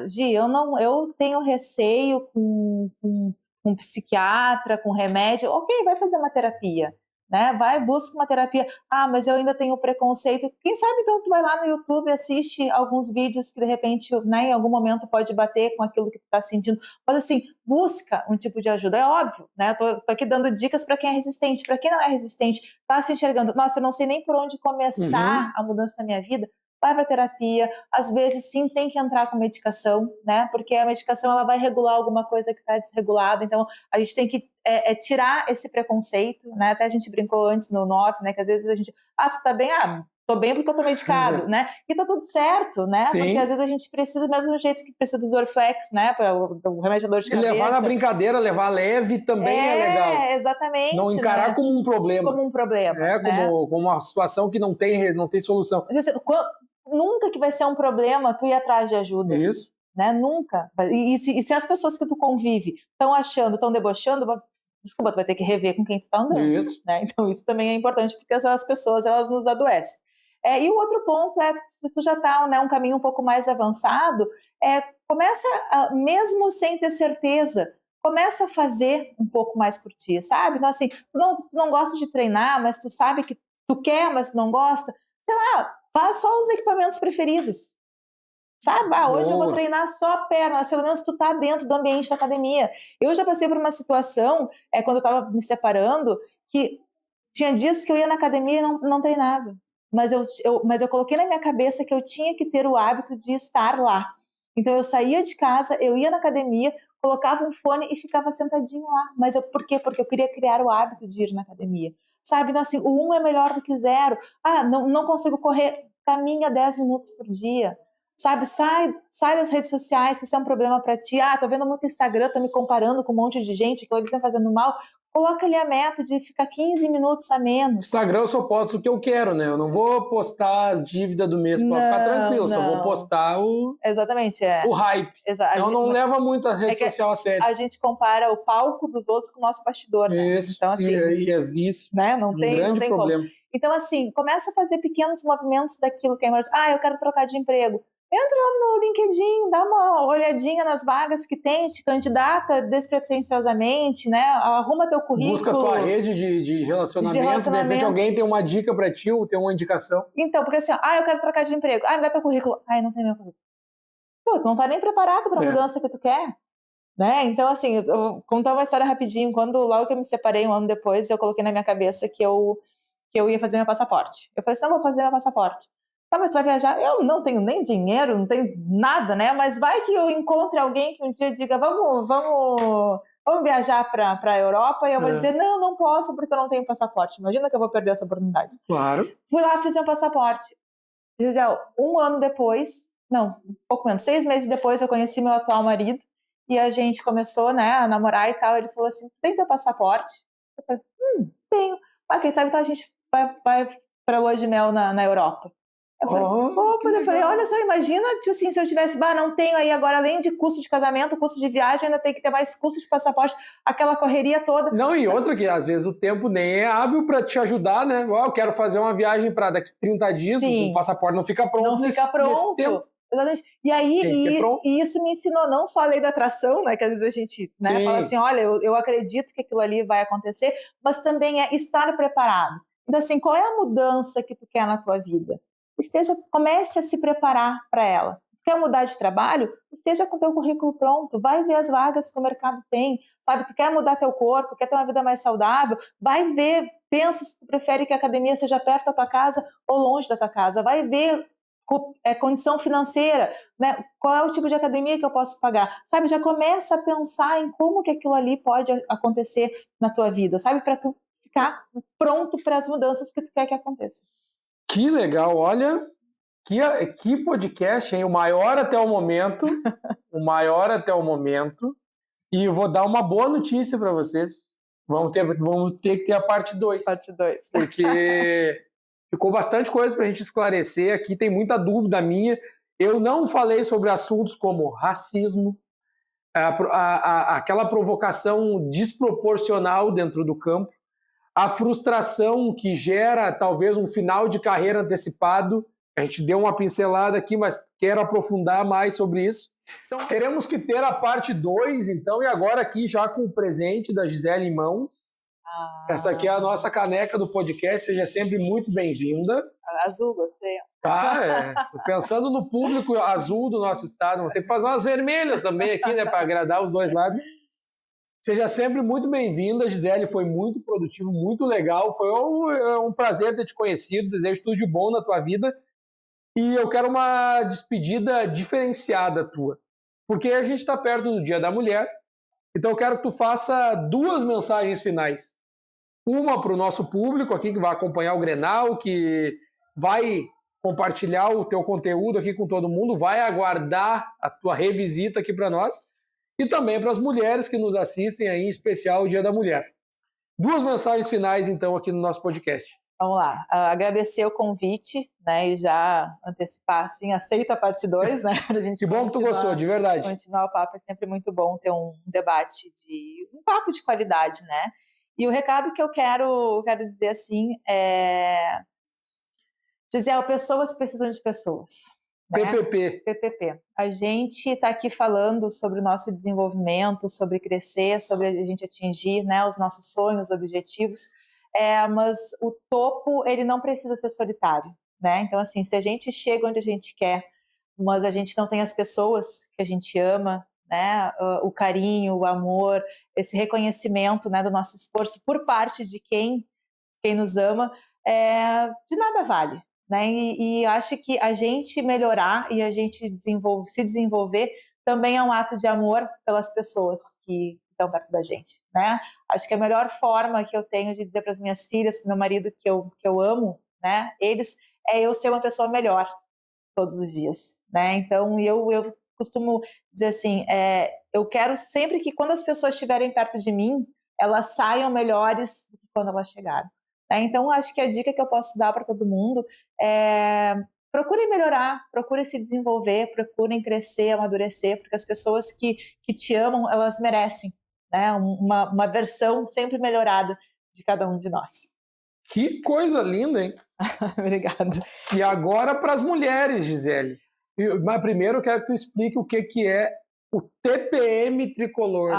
Gi, eu tenho receio com psiquiatra, com remédio. Ok, vai fazer uma terapia. Né? Vai, busca uma terapia. Mas eu ainda tenho preconceito. Quem sabe então tu vai lá no YouTube, assiste alguns vídeos que de repente, né, em algum momento pode bater com aquilo que tu tá sentindo. Mas assim, busca um tipo de ajuda. É óbvio, né? Tô aqui dando dicas para quem é resistente. Para quem não é resistente, tá se enxergando, nossa, eu não sei nem por onde começar a mudança da minha vida. Vai para terapia, às vezes sim tem que entrar com medicação, né? Porque a medicação ela vai regular alguma coisa que está desregulada, então a gente tem que tirar esse preconceito, né? Até a gente brincou antes no off, né? Que às vezes a gente, tu tá bem? Tô bem porque eu tô medicado, né? E tá tudo certo, né? Sim. Porque às vezes a gente precisa, do mesmo jeito que precisa do Dorflex, né? Para o remédio da dor de cabeça. E levar na brincadeira, levar leve também é legal. Exatamente. Não encarar, né, como um problema. Como um problema. Né? Como uma situação que não tem solução. Nunca que vai ser um problema tu ir atrás de ajuda. Isso. Né? Nunca. E se as pessoas que tu convive estão achando, estão debochando, desculpa, tu vai ter que rever com quem tu tá andando. Isso. Né? Então isso também é importante, porque essas pessoas, elas nos adoecem. E o outro ponto se tu já tá, né, um caminho um pouco mais avançado, começa, mesmo sem ter certeza, começa a fazer um pouco mais por ti, sabe? Então assim, tu não gosta de treinar, mas tu sabe que tu quer, mas não gosta, sei lá, faz só os equipamentos preferidos. Sabe? Hoje eu vou treinar só a perna, mas pelo menos tu tá dentro do ambiente da academia. Eu já passei por uma situação, quando eu tava me separando, que tinha dias que eu ia na academia e não treinava. Mas eu coloquei na minha cabeça que eu tinha que ter o hábito de estar lá. Então eu saía de casa, eu ia na academia, colocava um fone e ficava sentadinha lá. Mas por quê? Porque eu queria criar o hábito de ir na academia. Sabe? Então, assim, o 1 é melhor do que 0. Não consigo correr, caminha 10 minutos por dia. Sabe, sai das redes sociais, se isso é um problema para ti. Tô vendo muito Instagram, tô me comparando com um monte de gente, aquilo que tá fazendo mal. Coloca ali a meta de ficar 15 minutos a menos. Instagram eu só posto o que eu quero, né? Eu não vou postar as dívidas do mês para ficar tranquilo, só vou postar o... Exatamente, o hype. Então não leva muito a rede social a sério. A gente compara o palco dos outros com o nosso bastidor, né? Isso, então, assim, isso, né? Não tem problema. Como. Então, assim, começa a fazer pequenos movimentos daquilo que é importante. Eu quero trocar de emprego. Entra lá no LinkedIn, dá uma olhadinha nas vagas que tem, te candidata despretensiosamente, né? Arruma teu currículo. Busca a tua rede de relacionamento, de repente alguém tem uma dica para ti, ou tem uma indicação. Então, porque assim, eu quero trocar de emprego. Me dá teu currículo. Não tem meu currículo. Pô, tu não tá nem preparado para a mudança que tu quer. Né? Então, assim, eu vou contar uma história rapidinho. Logo que eu me separei, um ano depois, eu coloquei na minha cabeça que eu ia fazer meu passaporte. Eu falei assim, eu vou fazer meu passaporte. Tá, mas tu vai viajar? Eu não tenho nem dinheiro, não tenho nada, né? Mas vai que eu encontre alguém que um dia diga, vamos viajar para a Europa, e eu vou dizer, não posso porque eu não tenho passaporte. Imagina que eu vou perder essa oportunidade. Claro. Fui lá, fiz meu passaporte. Gisele, um ano depois, não, um pouco menos, 6 meses depois, eu conheci meu atual marido, e a gente começou, né, a namorar e tal. Ele falou assim, tu tem teu passaporte? Eu falei, tenho. Quem sabe então a gente vai para lua de mel na Europa. Eu falei, olha só, imagina, tipo assim, se eu tivesse, não tenho aí agora, além de custo de casamento, custo de viagem, ainda tem que ter mais custo de passaporte, aquela correria toda. Não, e outra que às vezes o tempo nem é hábil para te ajudar, né? Eu quero fazer uma viagem para daqui 30 dias, o passaporte não fica pronto. Não fica pronto. Nesse tempo. Exatamente. E aí, e isso me ensinou não só a lei da atração, né, que às vezes a gente, né, fala assim, olha, eu acredito que aquilo ali vai acontecer, mas também é estar preparado. Então, assim, qual é a mudança que tu quer na tua vida? Comece a se preparar para ela. Tu quer mudar de trabalho? Esteja com teu currículo pronto, vai ver as vagas que o mercado tem, sabe? Tu quer mudar teu corpo, quer ter uma vida mais saudável? Vai ver, pensa se tu prefere que a academia seja perto da tua casa ou longe da tua casa. Vai ver condição financeira, né? Qual é o tipo de academia que eu posso pagar? Sabe? Já começa a pensar em como que aquilo ali pode acontecer na tua vida, sabe? Para tu ficar pronto para as mudanças que tu quer que aconteça. Que legal, olha, que podcast, hein? O maior até o momento, e eu vou dar uma boa notícia para vocês, vamos ter que ter a parte 2. Parte 2. Porque ficou bastante coisa para a gente esclarecer, aqui tem muita dúvida minha, eu não falei sobre assuntos como racismo, aquela provocação desproporcional dentro do campo, a frustração que gera talvez um final de carreira antecipado. A gente deu uma pincelada aqui, mas quero aprofundar mais sobre isso. Então, teremos que ter a parte 2, então, e agora aqui já com o presente da Gisele em mãos. Essa aqui é a nossa caneca do podcast, seja sempre muito bem-vinda. Azul, gostei. Pensando no público azul do nosso estado, vamos ter que fazer umas vermelhas também aqui, né, para agradar os dois lados. Seja sempre muito bem-vinda, Gisele, foi muito produtivo, muito legal, foi um prazer ter te conhecido, desejo tudo de bom na tua vida, e eu quero uma despedida diferenciada tua, porque a gente está perto do Dia da Mulher, então eu quero que tu faça 2 mensagens finais, uma para o nosso público aqui que vai acompanhar o Grenal, que vai compartilhar o teu conteúdo aqui com todo mundo, vai aguardar a tua revisita aqui para nós, e também para as mulheres que nos assistem aí, em especial o Dia da Mulher. 2 mensagens finais, então, aqui no nosso podcast. Vamos lá. Agradecer o convite, né, e já antecipar, assim, aceita a parte 2, né, pra gente que bom que tu gostou, de verdade. Continuar o papo, é sempre muito bom ter um debate, um papo de qualidade, né. E o recado que eu quero dizer, assim, Gisele, pessoas precisam de pessoas. Né? PPP. A gente está aqui falando sobre o nosso desenvolvimento, sobre crescer, sobre a gente atingir, né, os nossos sonhos, objetivos, mas o topo, ele não precisa ser solitário, né? Então, assim, se a gente chega onde a gente quer, mas a gente não tem as pessoas que a gente ama, né, o carinho, o amor, esse reconhecimento, né, do nosso esforço por parte de quem nos ama, de nada vale. Né? E acho que a gente melhorar e a gente se desenvolver também é um ato de amor pelas pessoas que estão perto da gente, né? Acho que a melhor forma que eu tenho de dizer para as minhas filhas, para o meu marido que eu amo, né? Eles, eu ser uma pessoa melhor todos os dias, né? Então eu costumo dizer assim, eu quero sempre que quando as pessoas estiverem perto de mim, elas saiam melhores do que quando elas chegaram. Então, acho que a dica que eu posso dar para todo mundo é procurem melhorar, procurem se desenvolver, procurem crescer, amadurecer, porque as pessoas que te amam, elas merecem, né? Uma versão sempre melhorada de cada um de nós. Que coisa linda, hein? Obrigada. E agora para as mulheres, Gisele. Mas primeiro eu quero que tu explique o que é o TPM tricolor.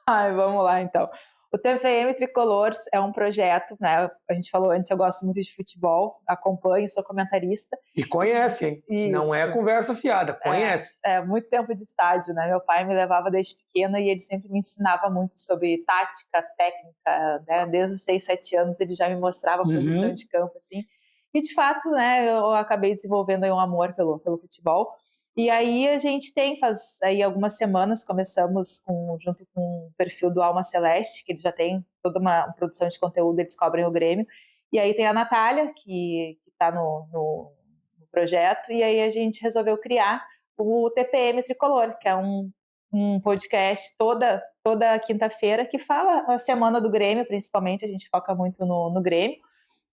Vamos lá, então. O TPM Tricolor é um projeto, né? A gente falou antes, eu gosto muito de futebol, acompanho, sou comentarista. E conhece, hein? Isso. Não é conversa fiada, conhece. Muito tempo de estádio, né? Meu pai me levava desde pequena e ele sempre me ensinava muito sobre tática, técnica, né? Desde os 6, 7 anos ele já me mostrava a posição de campo, assim. E, de fato, né, eu acabei desenvolvendo aí um amor pelo futebol. E aí a gente faz aí algumas semanas, começamos junto com o perfil do Alma Celeste, que ele já tem toda uma produção de conteúdo, eles cobrem o Grêmio. E aí tem a Natália, que está no projeto, e aí a gente resolveu criar o TPM Tricolor, que é um podcast toda quinta-feira que fala a semana do Grêmio, principalmente, a gente foca muito no Grêmio.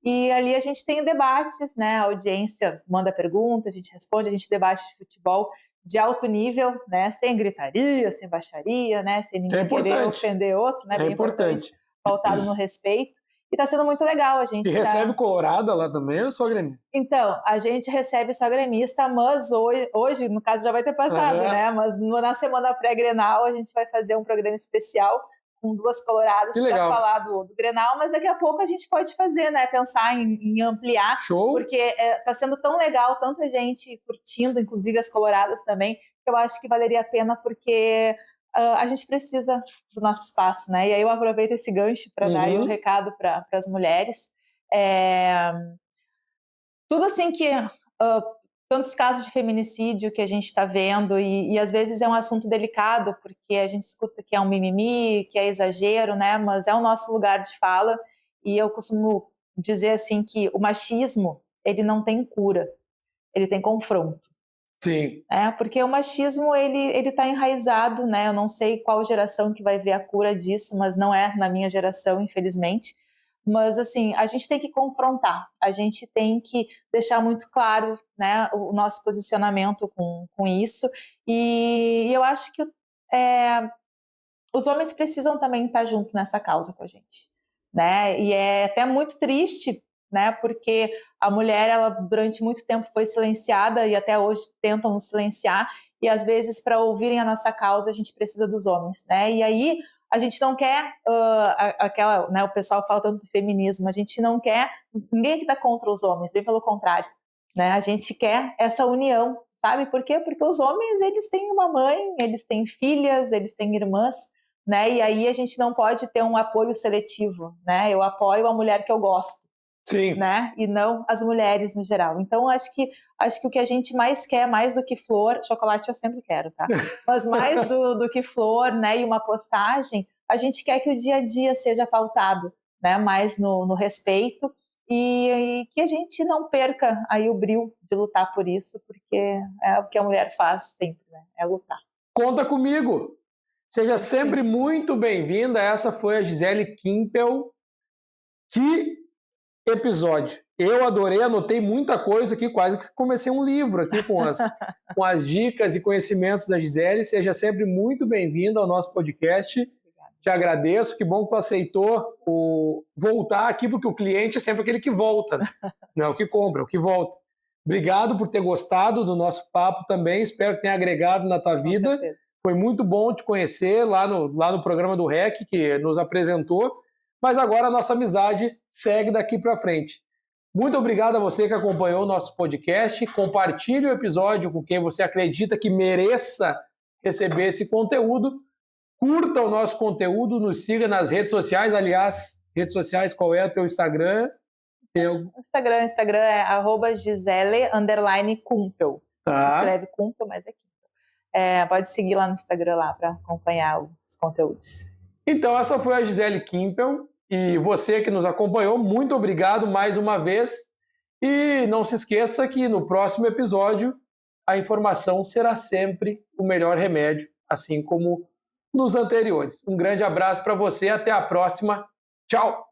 E ali a gente tem debates, né? A audiência manda perguntas, a gente responde, a gente debate de futebol de alto nível, né? Sem gritaria, sem baixaria, né? Sem ninguém querer ofender outro, né? Bem importante. Pautado no respeito. E tá sendo muito legal a gente. E recebe colorada lá também ou só gremista? Então, a gente recebe só gremista, mas hoje, no caso, já vai ter passado, né? Mas na semana pré-Grenal a gente vai fazer um programa especial com 2 coloradas para falar do Grenal, mas daqui a pouco a gente pode fazer, né? Pensar em ampliar. Show! Porque tá sendo tão legal, tanta gente curtindo, inclusive as coloradas também, que eu acho que valeria a pena, porque a gente precisa do nosso espaço, né? E aí eu aproveito esse gancho para dar aí um recado para as mulheres. Tudo assim que... tantos casos de feminicídio que a gente está vendo e às vezes é um assunto delicado porque a gente escuta que é um mimimi, que é exagero, né? Mas é o nosso lugar de fala e eu costumo dizer assim que o machismo, ele não tem cura, ele tem confronto. Sim. Porque o machismo, ele tá enraizado, né? Eu não sei qual geração que vai ver a cura disso, mas não é na minha geração, infelizmente. Mas, assim, a gente tem que confrontar, a gente tem que deixar muito claro, né, o nosso posicionamento com isso. E eu acho que os homens precisam também estar junto nessa causa com a gente, né? E é até muito triste, né, porque a mulher, ela durante muito tempo foi silenciada e até hoje tentam nos silenciar. E, às vezes, para ouvirem a nossa causa, a gente precisa dos homens, né? E aí... a gente não quer aquela, né, o pessoal fala tanto do feminismo, a gente não quer ninguém que está contra os homens, bem pelo contrário, né? A gente quer essa união, sabe por quê? Porque os homens, eles têm uma mãe, eles têm filhas, eles têm irmãs, né? E aí a gente não pode ter um apoio seletivo, né? Eu apoio a mulher que eu gosto. Sim. Né? E não as mulheres no geral. Então, acho que o que a gente mais quer, mais do que flor, chocolate eu sempre quero, tá? Mas mais do que flor, né? E uma postagem, a gente quer que o dia a dia seja pautado, né? Mais no respeito e que a gente não perca aí o brio de lutar por isso, porque é o que a mulher faz sempre, né? É lutar. Conta comigo! Seja sempre muito bem-vinda. Essa foi a Gisele Kimpel. Que episódio. Eu adorei, anotei muita coisa aqui, quase que comecei um livro aqui com as dicas e conhecimentos da Gisele. Seja sempre muito bem-vindo ao nosso podcast. Obrigada. Te agradeço, que bom que tu aceitou voltar aqui, porque o cliente é sempre aquele que volta, né? Não é o que compra, é o que volta. Obrigado por ter gostado do nosso papo também, espero que tenha agregado na tua vida. Com certeza. Foi muito bom te conhecer lá no programa do REC, que nos apresentou. Mas agora a nossa amizade segue daqui para frente. Muito obrigado a você que acompanhou o nosso podcast. Compartilhe o episódio com quem você acredita que mereça receber esse conteúdo. Curta o nosso conteúdo, nos siga nas redes sociais. Aliás, redes sociais, qual é o teu Instagram? Instagram é @Gisele_Kumpel. Tá. Se escreve Kumpel, mas é Kumpel. Pode seguir lá no Instagram lá para acompanhar os conteúdos. Então, essa foi a Gisele Kimpel. E você que nos acompanhou, muito obrigado mais uma vez. E não se esqueça que no próximo episódio a informação será sempre o melhor remédio, assim como nos anteriores. Um grande abraço para você, até a próxima. Tchau!